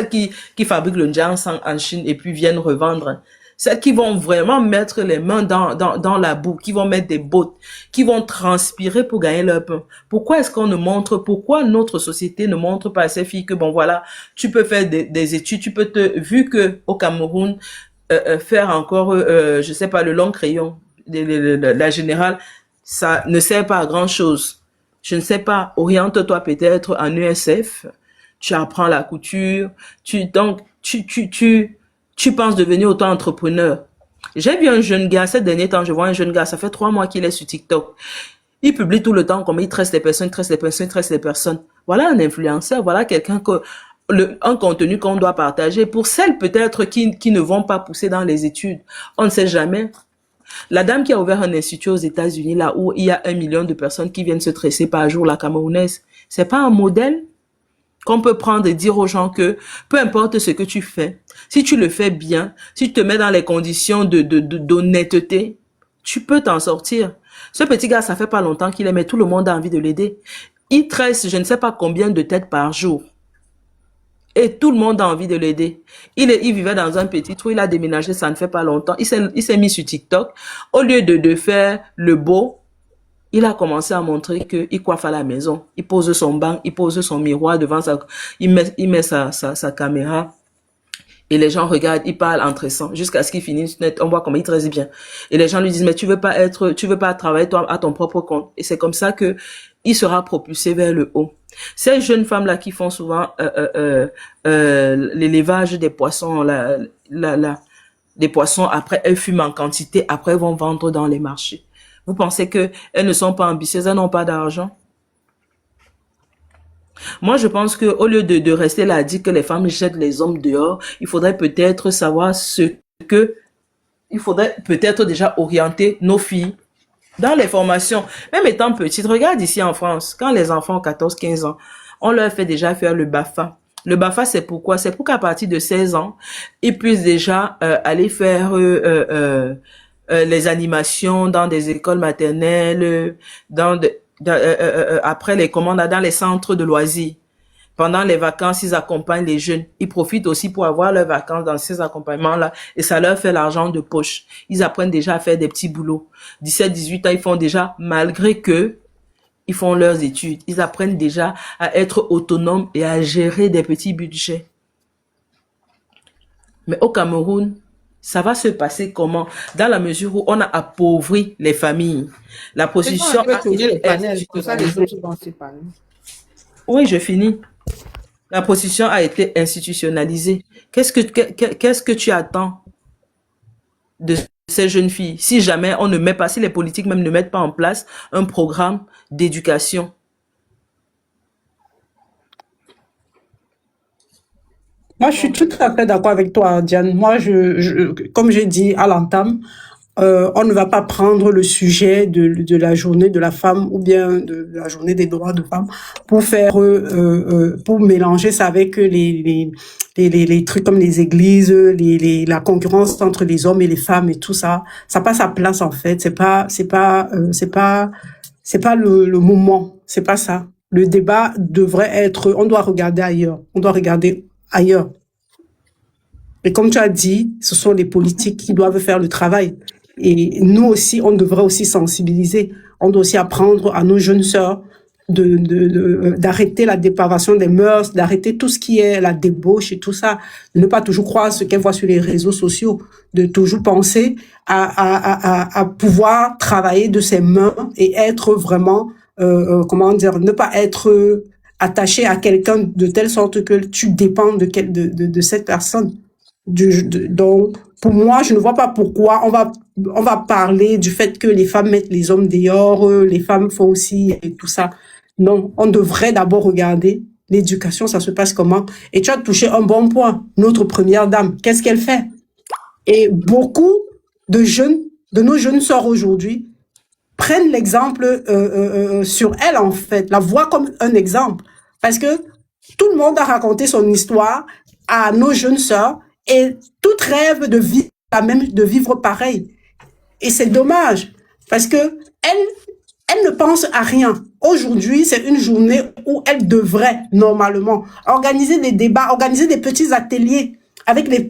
qui fabriquent le ginseng en Chine et puis viennent revendre, celles qui vont vraiment mettre les mains dans la boue, qui vont mettre des bottes, qui vont transpirer pour gagner leur pain. Pourquoi pourquoi notre société ne montre pas à ces filles que bon voilà, tu peux faire des études, vu que au Cameroun, faire encore, je sais pas, le long crayon, la générale, ça ne sert pas à grand chose. Je ne sais pas, oriente-toi peut-être en ESF, tu apprends la couture, tu penses devenir auto-entrepreneur. J'ai vu un jeune gars, ces derniers temps, je vois un jeune gars, ça fait 3 mois qu'il est sur TikTok. Il publie tout le temps comment il tresse les personnes, tresse les personnes, tresse les personnes. Voilà un influenceur, voilà quelqu'un que un contenu qu'on doit partager. Pour celles peut-être qui ne vont pas pousser dans les études, on ne sait jamais. La dame qui a ouvert un institut aux États-Unis, là où il y a 1 million de personnes qui viennent se tresser par jour, la Camerounaise, c'est pas un modèle qu'on peut prendre et dire aux gens que peu importe ce que tu fais, si tu le fais bien, si tu te mets dans les conditions d'honnêteté, tu peux t'en sortir. Ce petit gars, ça fait pas longtemps qu'il est, mais tout le monde a envie de l'aider. Il tresse je ne sais pas combien de têtes par jour. Et tout le monde a envie de l'aider. Il vivait dans un petit trou, il a déménagé, ça ne fait pas longtemps. Il s'est mis sur TikTok. Au lieu de faire le beau, il a commencé à montrer qu'il coiffe à la maison. Il pose son banc, il pose son miroir devant il met sa caméra. Et les gens regardent, ils parlent entre eux jusqu'à ce qu'il finisse net. On voit comment il tresse bien. Et les gens lui disent, mais tu veux pas travailler toi à ton propre compte. Et c'est comme ça que il sera propulsé vers le haut. Ces jeunes femmes-là qui font souvent l'élevage des poissons, des poissons, après elles fument en quantité, après elles vont vendre dans les marchés. Vous pensez que elles ne sont pas ambitieuses, elles n'ont pas d'argent? Moi, je pense que au lieu de rester là à dire que les femmes jettent les hommes dehors, il faudrait peut-être savoir il faudrait peut-être déjà orienter nos filles dans les formations. Même étant petites, regarde ici en France, quand les enfants ont 14-15 ans, on leur fait déjà faire le BAFA. Le BAFA, c'est pourquoi? C'est pour qu'à partir de 16 ans, ils puissent déjà aller faire les animations dans des écoles maternelles, après les commandes dans les centres de loisirs. Pendant les vacances, ils accompagnent les jeunes. Ils profitent aussi pour avoir leurs vacances dans ces accompagnements-là et ça leur fait l'argent de poche. Ils apprennent déjà à faire des petits boulots. 17-18 ans, ils font déjà, malgré que ils font leurs études, ils apprennent déjà à être autonomes et à gérer des petits budgets. Mais au Cameroun, ça va se passer comment? Dans la mesure où on a appauvri les familles. La position... Oui, je finis. La position a été institutionnalisée. Qu'est-ce que tu attends de ces jeunes filles? Si jamais on ne met pas, si les politiques même ne mettent pas en place un programme d'éducation. Moi, je suis tout à fait d'accord avec toi, Diane. Moi, comme j'ai dit à l'entame, on ne va pas prendre le sujet de la journée de la femme ou bien de la journée des droits de femme pour faire pour mélanger ça avec les trucs comme les églises, la concurrence entre les hommes et les femmes et tout ça. Ça n'a pas sa place en fait. C'est pas le moment. C'est pas ça. Le débat devrait être. On doit regarder ailleurs. On doit regarder ailleurs. Et comme tu as dit, ce sont les politiques qui doivent faire le travail. Et nous aussi, on devrait aussi sensibiliser. On doit aussi apprendre à nos jeunes sœurs d'arrêter la dépravation des mœurs, d'arrêter tout ce qui est la débauche et tout ça, de ne pas toujours croire ce qu'elles voient sur les réseaux sociaux, de toujours penser à pouvoir travailler de ses mains et être vraiment, comment dire, ne pas être attaché à quelqu'un de telle sorte que tu dépends de cette personne. Donc, pour moi, je ne vois pas pourquoi on va parler du fait que les femmes mettent les hommes dehors, les femmes font aussi et tout ça. Non, on devrait d'abord regarder l'éducation, ça se passe comment. Et tu as touché un bon point. Notre première dame, qu'est-ce qu'elle fait? Et beaucoup de nos jeunes sœurs aujourd'hui prennent l'exemple sur elle en fait, la voient comme un exemple, parce que tout le monde a raconté son histoire à nos jeunes sœurs. Et tout rêve de vivre pareil. Et c'est dommage, parce que elle ne pense à rien. Aujourd'hui, c'est une journée où elle devrait, normalement, organiser des débats, organiser des petits ateliers avec les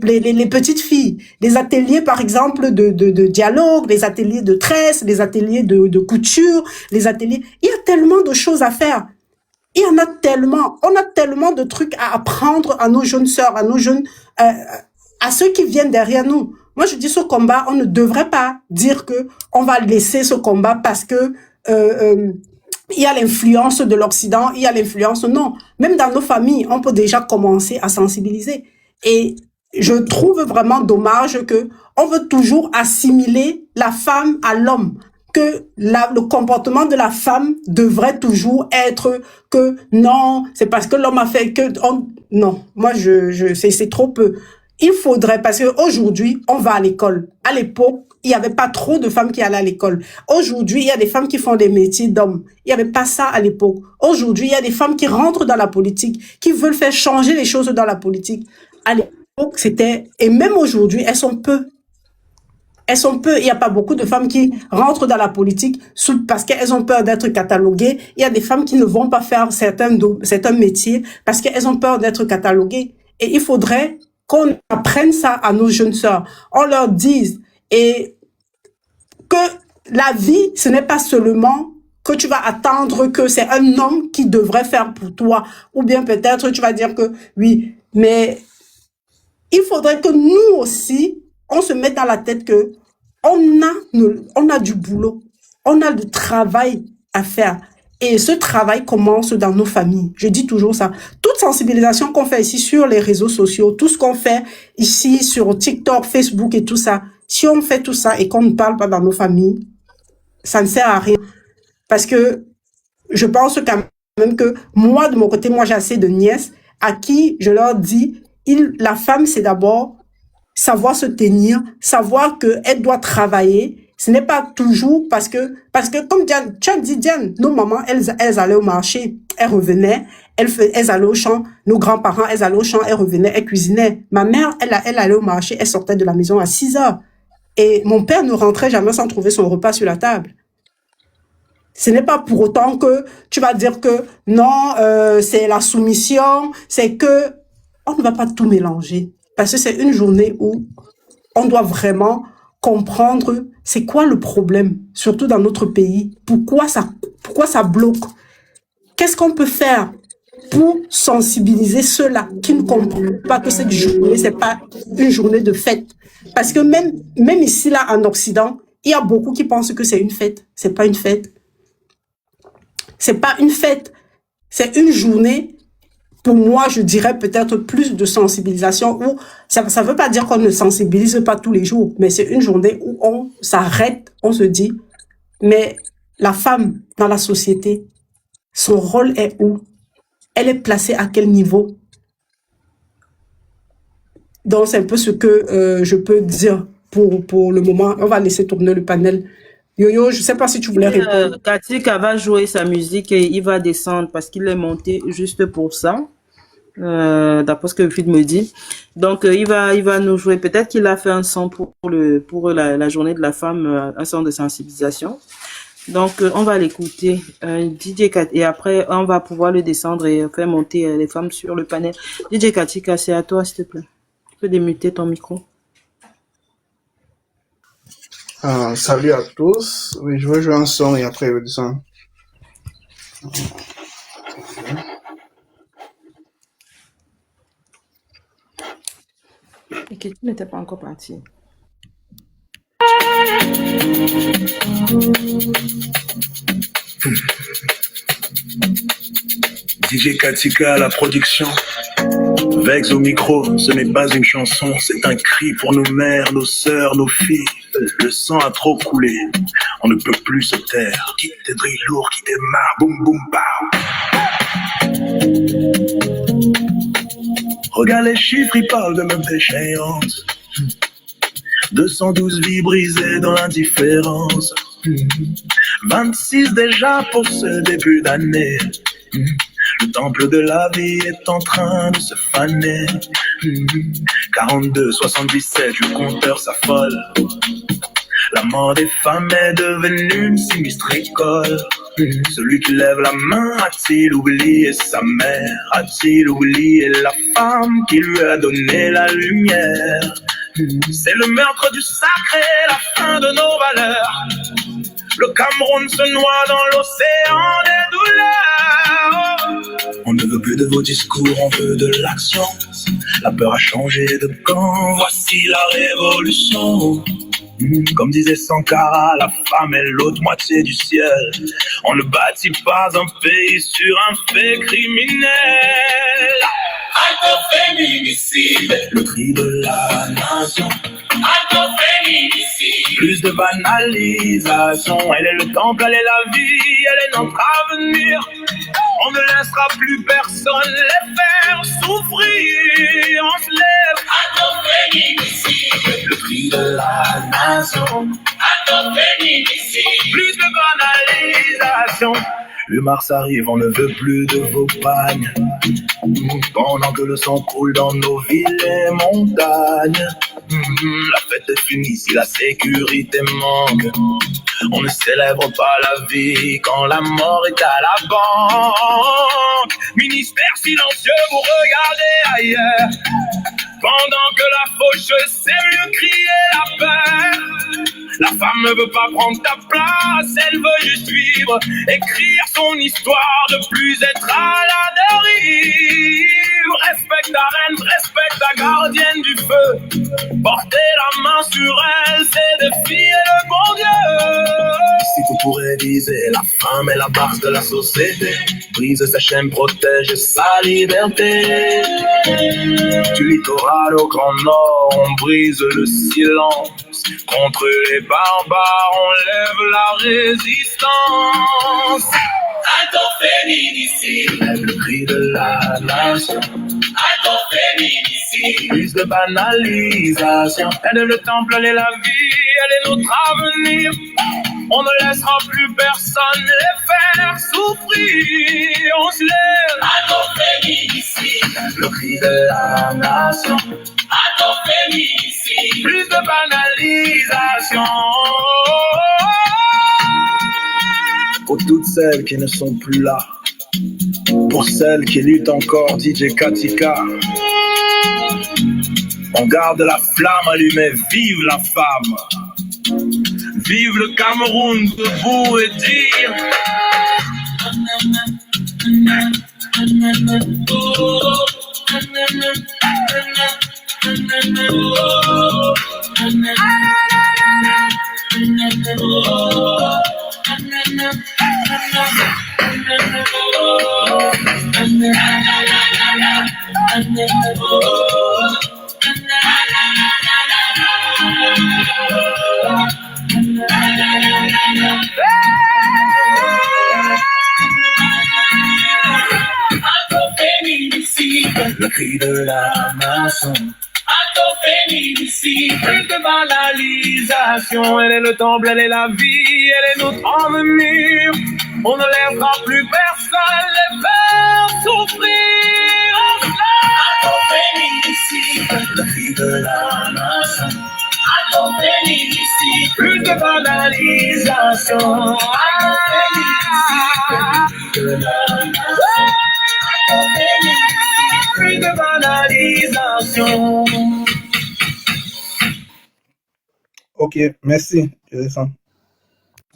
petites filles. Des ateliers, par exemple, de dialogue, des ateliers de tresse, des ateliers de couture, les ateliers. Il y a tellement de choses à faire. Il y en a tellement. On a tellement de trucs à apprendre à nos jeunes sœurs, à nos jeunes, à ceux qui viennent derrière nous. Moi, je dis ce combat, on ne devrait pas dire que on va laisser ce combat parce que il y a l'influence de l'Occident, il y a l'influence. Non, même dans nos familles, on peut déjà commencer à sensibiliser. Et je trouve vraiment dommage que on veut toujours assimiler la femme à l'homme, que le comportement de la femme devrait toujours être que non, c'est parce que l'homme a fait que non, moi c'est trop peu. Il faudrait, parce que aujourd'hui on va à l'école. À l'époque, il n'y avait pas trop de femmes qui allaient à l'école. Aujourd'hui, il y a des femmes qui font des métiers d'hommes. Il n'y avait pas ça à l'époque. Aujourd'hui, il y a des femmes qui rentrent dans la politique, qui veulent faire changer les choses dans la politique. À l'époque, c'était, et même aujourd'hui, elles sont peu. Elles sont peu. Il n'y a pas beaucoup de femmes qui rentrent dans la politique parce qu'elles ont peur d'être cataloguées. Il y a des femmes qui ne vont pas faire certains métiers parce qu'elles ont peur d'être cataloguées. Et il faudrait qu'on apprenne ça à nos jeunes sœurs. On leur dise et que la vie, ce n'est pas seulement que tu vas attendre que c'est un homme qui devrait faire pour toi. Ou bien peut-être tu vas dire que oui, mais il faudrait que nous aussi, on se mette dans la tête que on a du boulot, on a du travail à faire. Et ce travail commence dans nos familles. Je dis toujours ça. Toute sensibilisation qu'on fait ici sur les réseaux sociaux, tout ce qu'on fait ici sur TikTok, Facebook et tout ça, si on fait tout ça et qu'on ne parle pas dans nos familles, ça ne sert à rien. Parce que je pense quand même que moi, de mon côté, moi j'ai assez de nièces à qui je leur dis, la femme c'est d'abord savoir se tenir, savoir qu'elle doit travailler. Ce n'est pas toujours parce que comme Diane, tu as dit Diane, nos mamans, elles allaient au marché, elles revenaient, elles allaient au champ, nos grands-parents, elles allaient au champ, elles revenaient, elles cuisinaient. Ma mère, elle allait au marché, elle sortait de la maison à 6 heures. Et mon père ne rentrait jamais sans trouver son repas sur la table. Ce n'est pas pour autant que tu vas dire que non, c'est la soumission, c'est que on ne va pas tout mélanger. Parce que c'est une journée où on doit vraiment comprendre c'est quoi le problème, surtout dans notre pays. Pourquoi ça bloque? Qu'est-ce qu'on peut faire pour sensibiliser ceux-là qui ne comprennent pas que cette journée, c'est pas une journée de fête? Parce que même ici, là, en Occident, il y a beaucoup qui pensent que c'est une fête. C'est pas une fête. C'est pas une fête. C'est une journée. Pour moi, je dirais peut-être plus de sensibilisation. Où ça ne veut pas dire qu'on ne sensibilise pas tous les jours, mais c'est une journée où on s'arrête, on se dit, mais la femme dans la société, son rôle est où? Elle est placée à quel niveau? Donc, c'est un peu ce que je peux dire pour le moment. On va laisser tourner le panel. Yo-Yo, je ne sais pas si tu voulais répondre. Katika va jouer sa musique et il va descendre parce qu'il est monté juste pour ça, d'après ce que Fid me dit. Donc, il va nous jouer. Peut-être qu'il a fait un son pour la journée de la femme, un son de sensibilisation. Donc, on va l'écouter, DJ Kat, et après, on va pouvoir le descendre et faire monter les femmes sur le panel. DJ Katika, c'est à toi, s'il te plaît. Tu peux démuter ton micro. Salut à tous. Oui, je vais jouer un son et après je vais descendre. Et que tu n'étais pas encore parti. DJ Katika à la production. Vex au micro, ce n'est pas une chanson, c'est un cri pour nos mères, nos sœurs, nos filles. Le sang a trop coulé, on ne peut plus se taire. Quitte tes drilles lourds, quitte tes marres, boum boum pow. Regarde les chiffres, ils parlent de même déchéance. 212 vies brisées dans l'indifférence. 26 déjà pour ce début d'année. Le temple de la vie est en train de se faner. 42, 77, le compteur s'affole. La mort des femmes est devenue une sinistre école. Celui qui lève la main a-t-il oublié sa mère? A-t-il oublié la femme qui lui a donné la lumière? C'est le meurtre du sacré, la fin de nos valeurs. Le Cameroun se noie dans l'océan des douleurs. On ne veut plus de vos discours, on veut de l'action. La peur a changé de camp, voici la révolution. Comme disait Sankara, la femme est l'autre moitié du ciel. On ne bâtit pas un pays sur un fait criminel. Féminicide, le cri de la nation. Féminicide. Plus de banalisation. Elle est le temple, elle est la vie, elle est notre avenir. On ne laissera plus personne les faire souffrir. On se lève. Féminicide, le cri de la nation. Féminicide. Plus de banalisation. Le mars arrive, on ne veut plus de vos pagnes. Pendant que le sang coule dans nos villes et montagnes. La fête est finie si la sécurité manque. On ne célèbre pas la vie quand la mort est à la banque. Ministère silencieux, vous regardez ailleurs. Pendant que la faucheuse sait mieux crier la peur. La femme ne veut pas prendre ta place, elle veut juste vivre, écrire son histoire, de plus être à la dérive. Respecte ta reine, respecte ta gardienne du feu. Porter la main sur elle, c'est défier le bon Dieu. Si tout pourrait viser, la femme est la base de la société. Brise sa chaîne, protège sa liberté. Du littoral au Grand Nord, on brise le silence. Contre les barbares, on lève la résistance. À ton féminicide, lève le cri de la nation. À ton féminicide, plus de banalisation. Elle est le temple, elle est la vie, elle est notre avenir. On ne laissera plus personne les faire souffrir. On se lève. À ton féminicide, le cri de la nation. À ton féminicide, plus de banalisation. Pour toutes celles qui ne sont plus là, pour celles qui luttent encore, DJ Katika, on garde la flamme allumée, vive la femme. Vive le Cameroun, debout et dire. Le cri de la nation. Féminicide, plus de banalisation. Elle est le temple, elle est la vie, elle est notre avenir. On ne laissera plus personne les faire souffrir. À ton féminicide, le cri de la nation. À ton féminicide, plus de banalisation. À ton féminicide, le cri de la nation. À ton féminicide, plus de banalisation. Ok, merci. Je descends.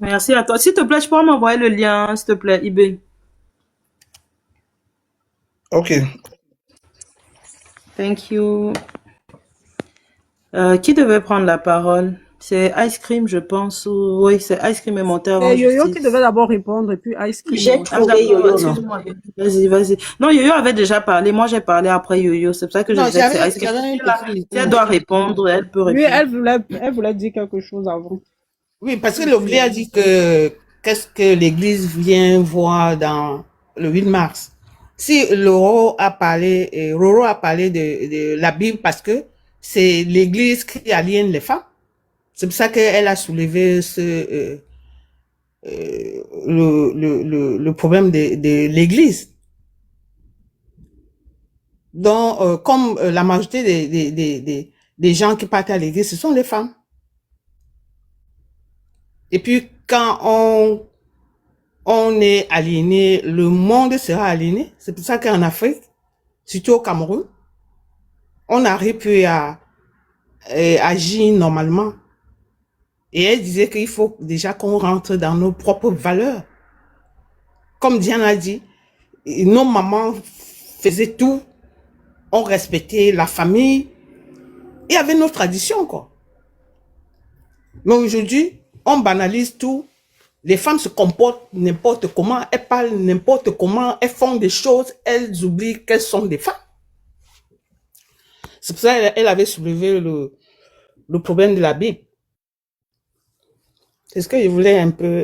Merci à toi. S'il te plaît, tu peux m'envoyer le lien, s'il te plaît, eBay. Ok. Thank you. Qui devait prendre la parole? C'est Ice Cream, je pense. Oui, c'est Ice Cream et monteur en C'est Yo-Yo qui justice. devait d'abord répondre et puis Ice Cream. J'ai Ah, trouvé d'accord, Yo-Yo, non? excuse-moi. Vas-y, vas-y. Non, Yo-Yo avait déjà parlé. Moi, j'ai parlé après Yo-Yo. C'est pour ça que je Non, disais que c'est Ice j'avais Cream. une petite... Si elle doit répondre, elle peut Lui, répondre. elle voulait dire quelque chose avant. Oui, parce que l'Oblé a dit que qu'est-ce que l'Église vient voir dans le 8 mars. Si Roro a parlé de la Bible parce que c'est l'Église qui aliène les femmes. C'est pour ça qu'elle a soulevé le problème de l'Église. Donc, comme la majorité des gens qui partent à l'Église, ce sont les femmes. Et puis, quand on est aliéné, le monde sera aliéné. C'est pour ça qu'en Afrique, surtout au Cameroun, on n'arrive plus à agir normalement. Et elle disait qu'il faut déjà qu'on rentre dans nos propres valeurs. Comme Diana a dit, nos mamans faisaient tout, on respectait la famille, il y avait nos traditions, quoi. Mais aujourd'hui, on banalise tout. Les femmes se comportent n'importe comment, elles parlent n'importe comment, elles font des choses, elles oublient qu'elles sont des femmes. C'est pour ça qu'elle avait soulevé le problème de la Bible. C'est ce que je voulais un peu...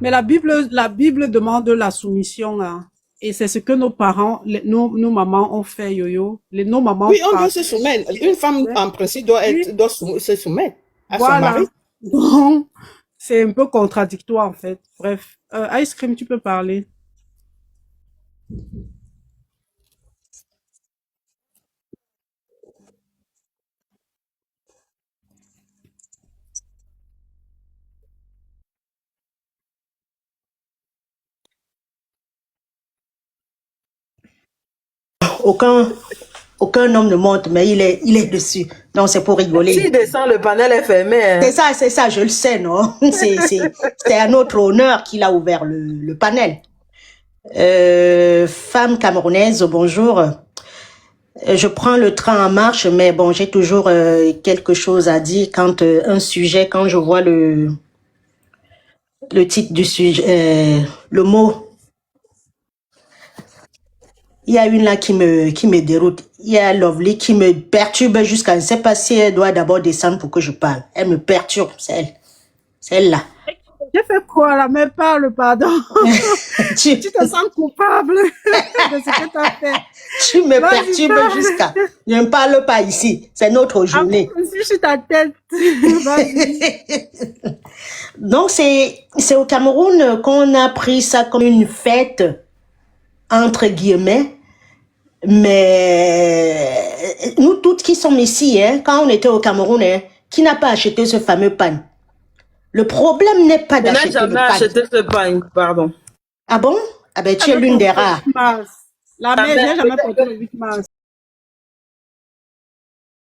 Mais la Bible demande la soumission, hein. Et c'est ce que nos parents, nos mamans ont fait, Yo-Yo. Nos mamans. Oui, on doit se soumettre. Une femme, en principe, doit se soumettre à son mari. Donc, c'est un peu contradictoire, en fait. Bref. Ice Cream, tu peux parler. Aucun homme ne monte, mais il est dessus. Donc, c'est pour rigoler. S'il descend, le panel est fermé. Hein. C'est ça, je le sais, non? C'est à notre honneur qu'il a ouvert le panel. Femme camerounaise, bonjour. Je prends le train en marche, mais bon, j'ai toujours quelque chose à dire quand un sujet, quand je vois le titre du sujet, le mot. Il y a une là qui me déroute. Il y a Lovely qui me perturbe jusqu'à... Je ne sais pas si elle doit d'abord descendre pour que je parle. Elle me perturbe, c'est elle. C'est elle là. J'ai fait quoi là? Mais parle, pardon. Tu te sens coupable de ce que tu as fait. Tu me perturbes jusqu'à... Je ne parle pas ici. C'est notre journée. Je suis ta tête. Donc, c'est au Cameroun qu'on a pris ça comme une fête, entre guillemets. Mais nous toutes qui sommes ici, hein, quand on était au Cameroun, hein, qui n'a pas acheté ce fameux pain? Le problème n'est pas d'acheter le pain. Je n'ai jamais acheté ce pain, pardon. Ah bon? Ah ben tu es l'une des rares. La mère, j'ai jamais porté le 8 mars.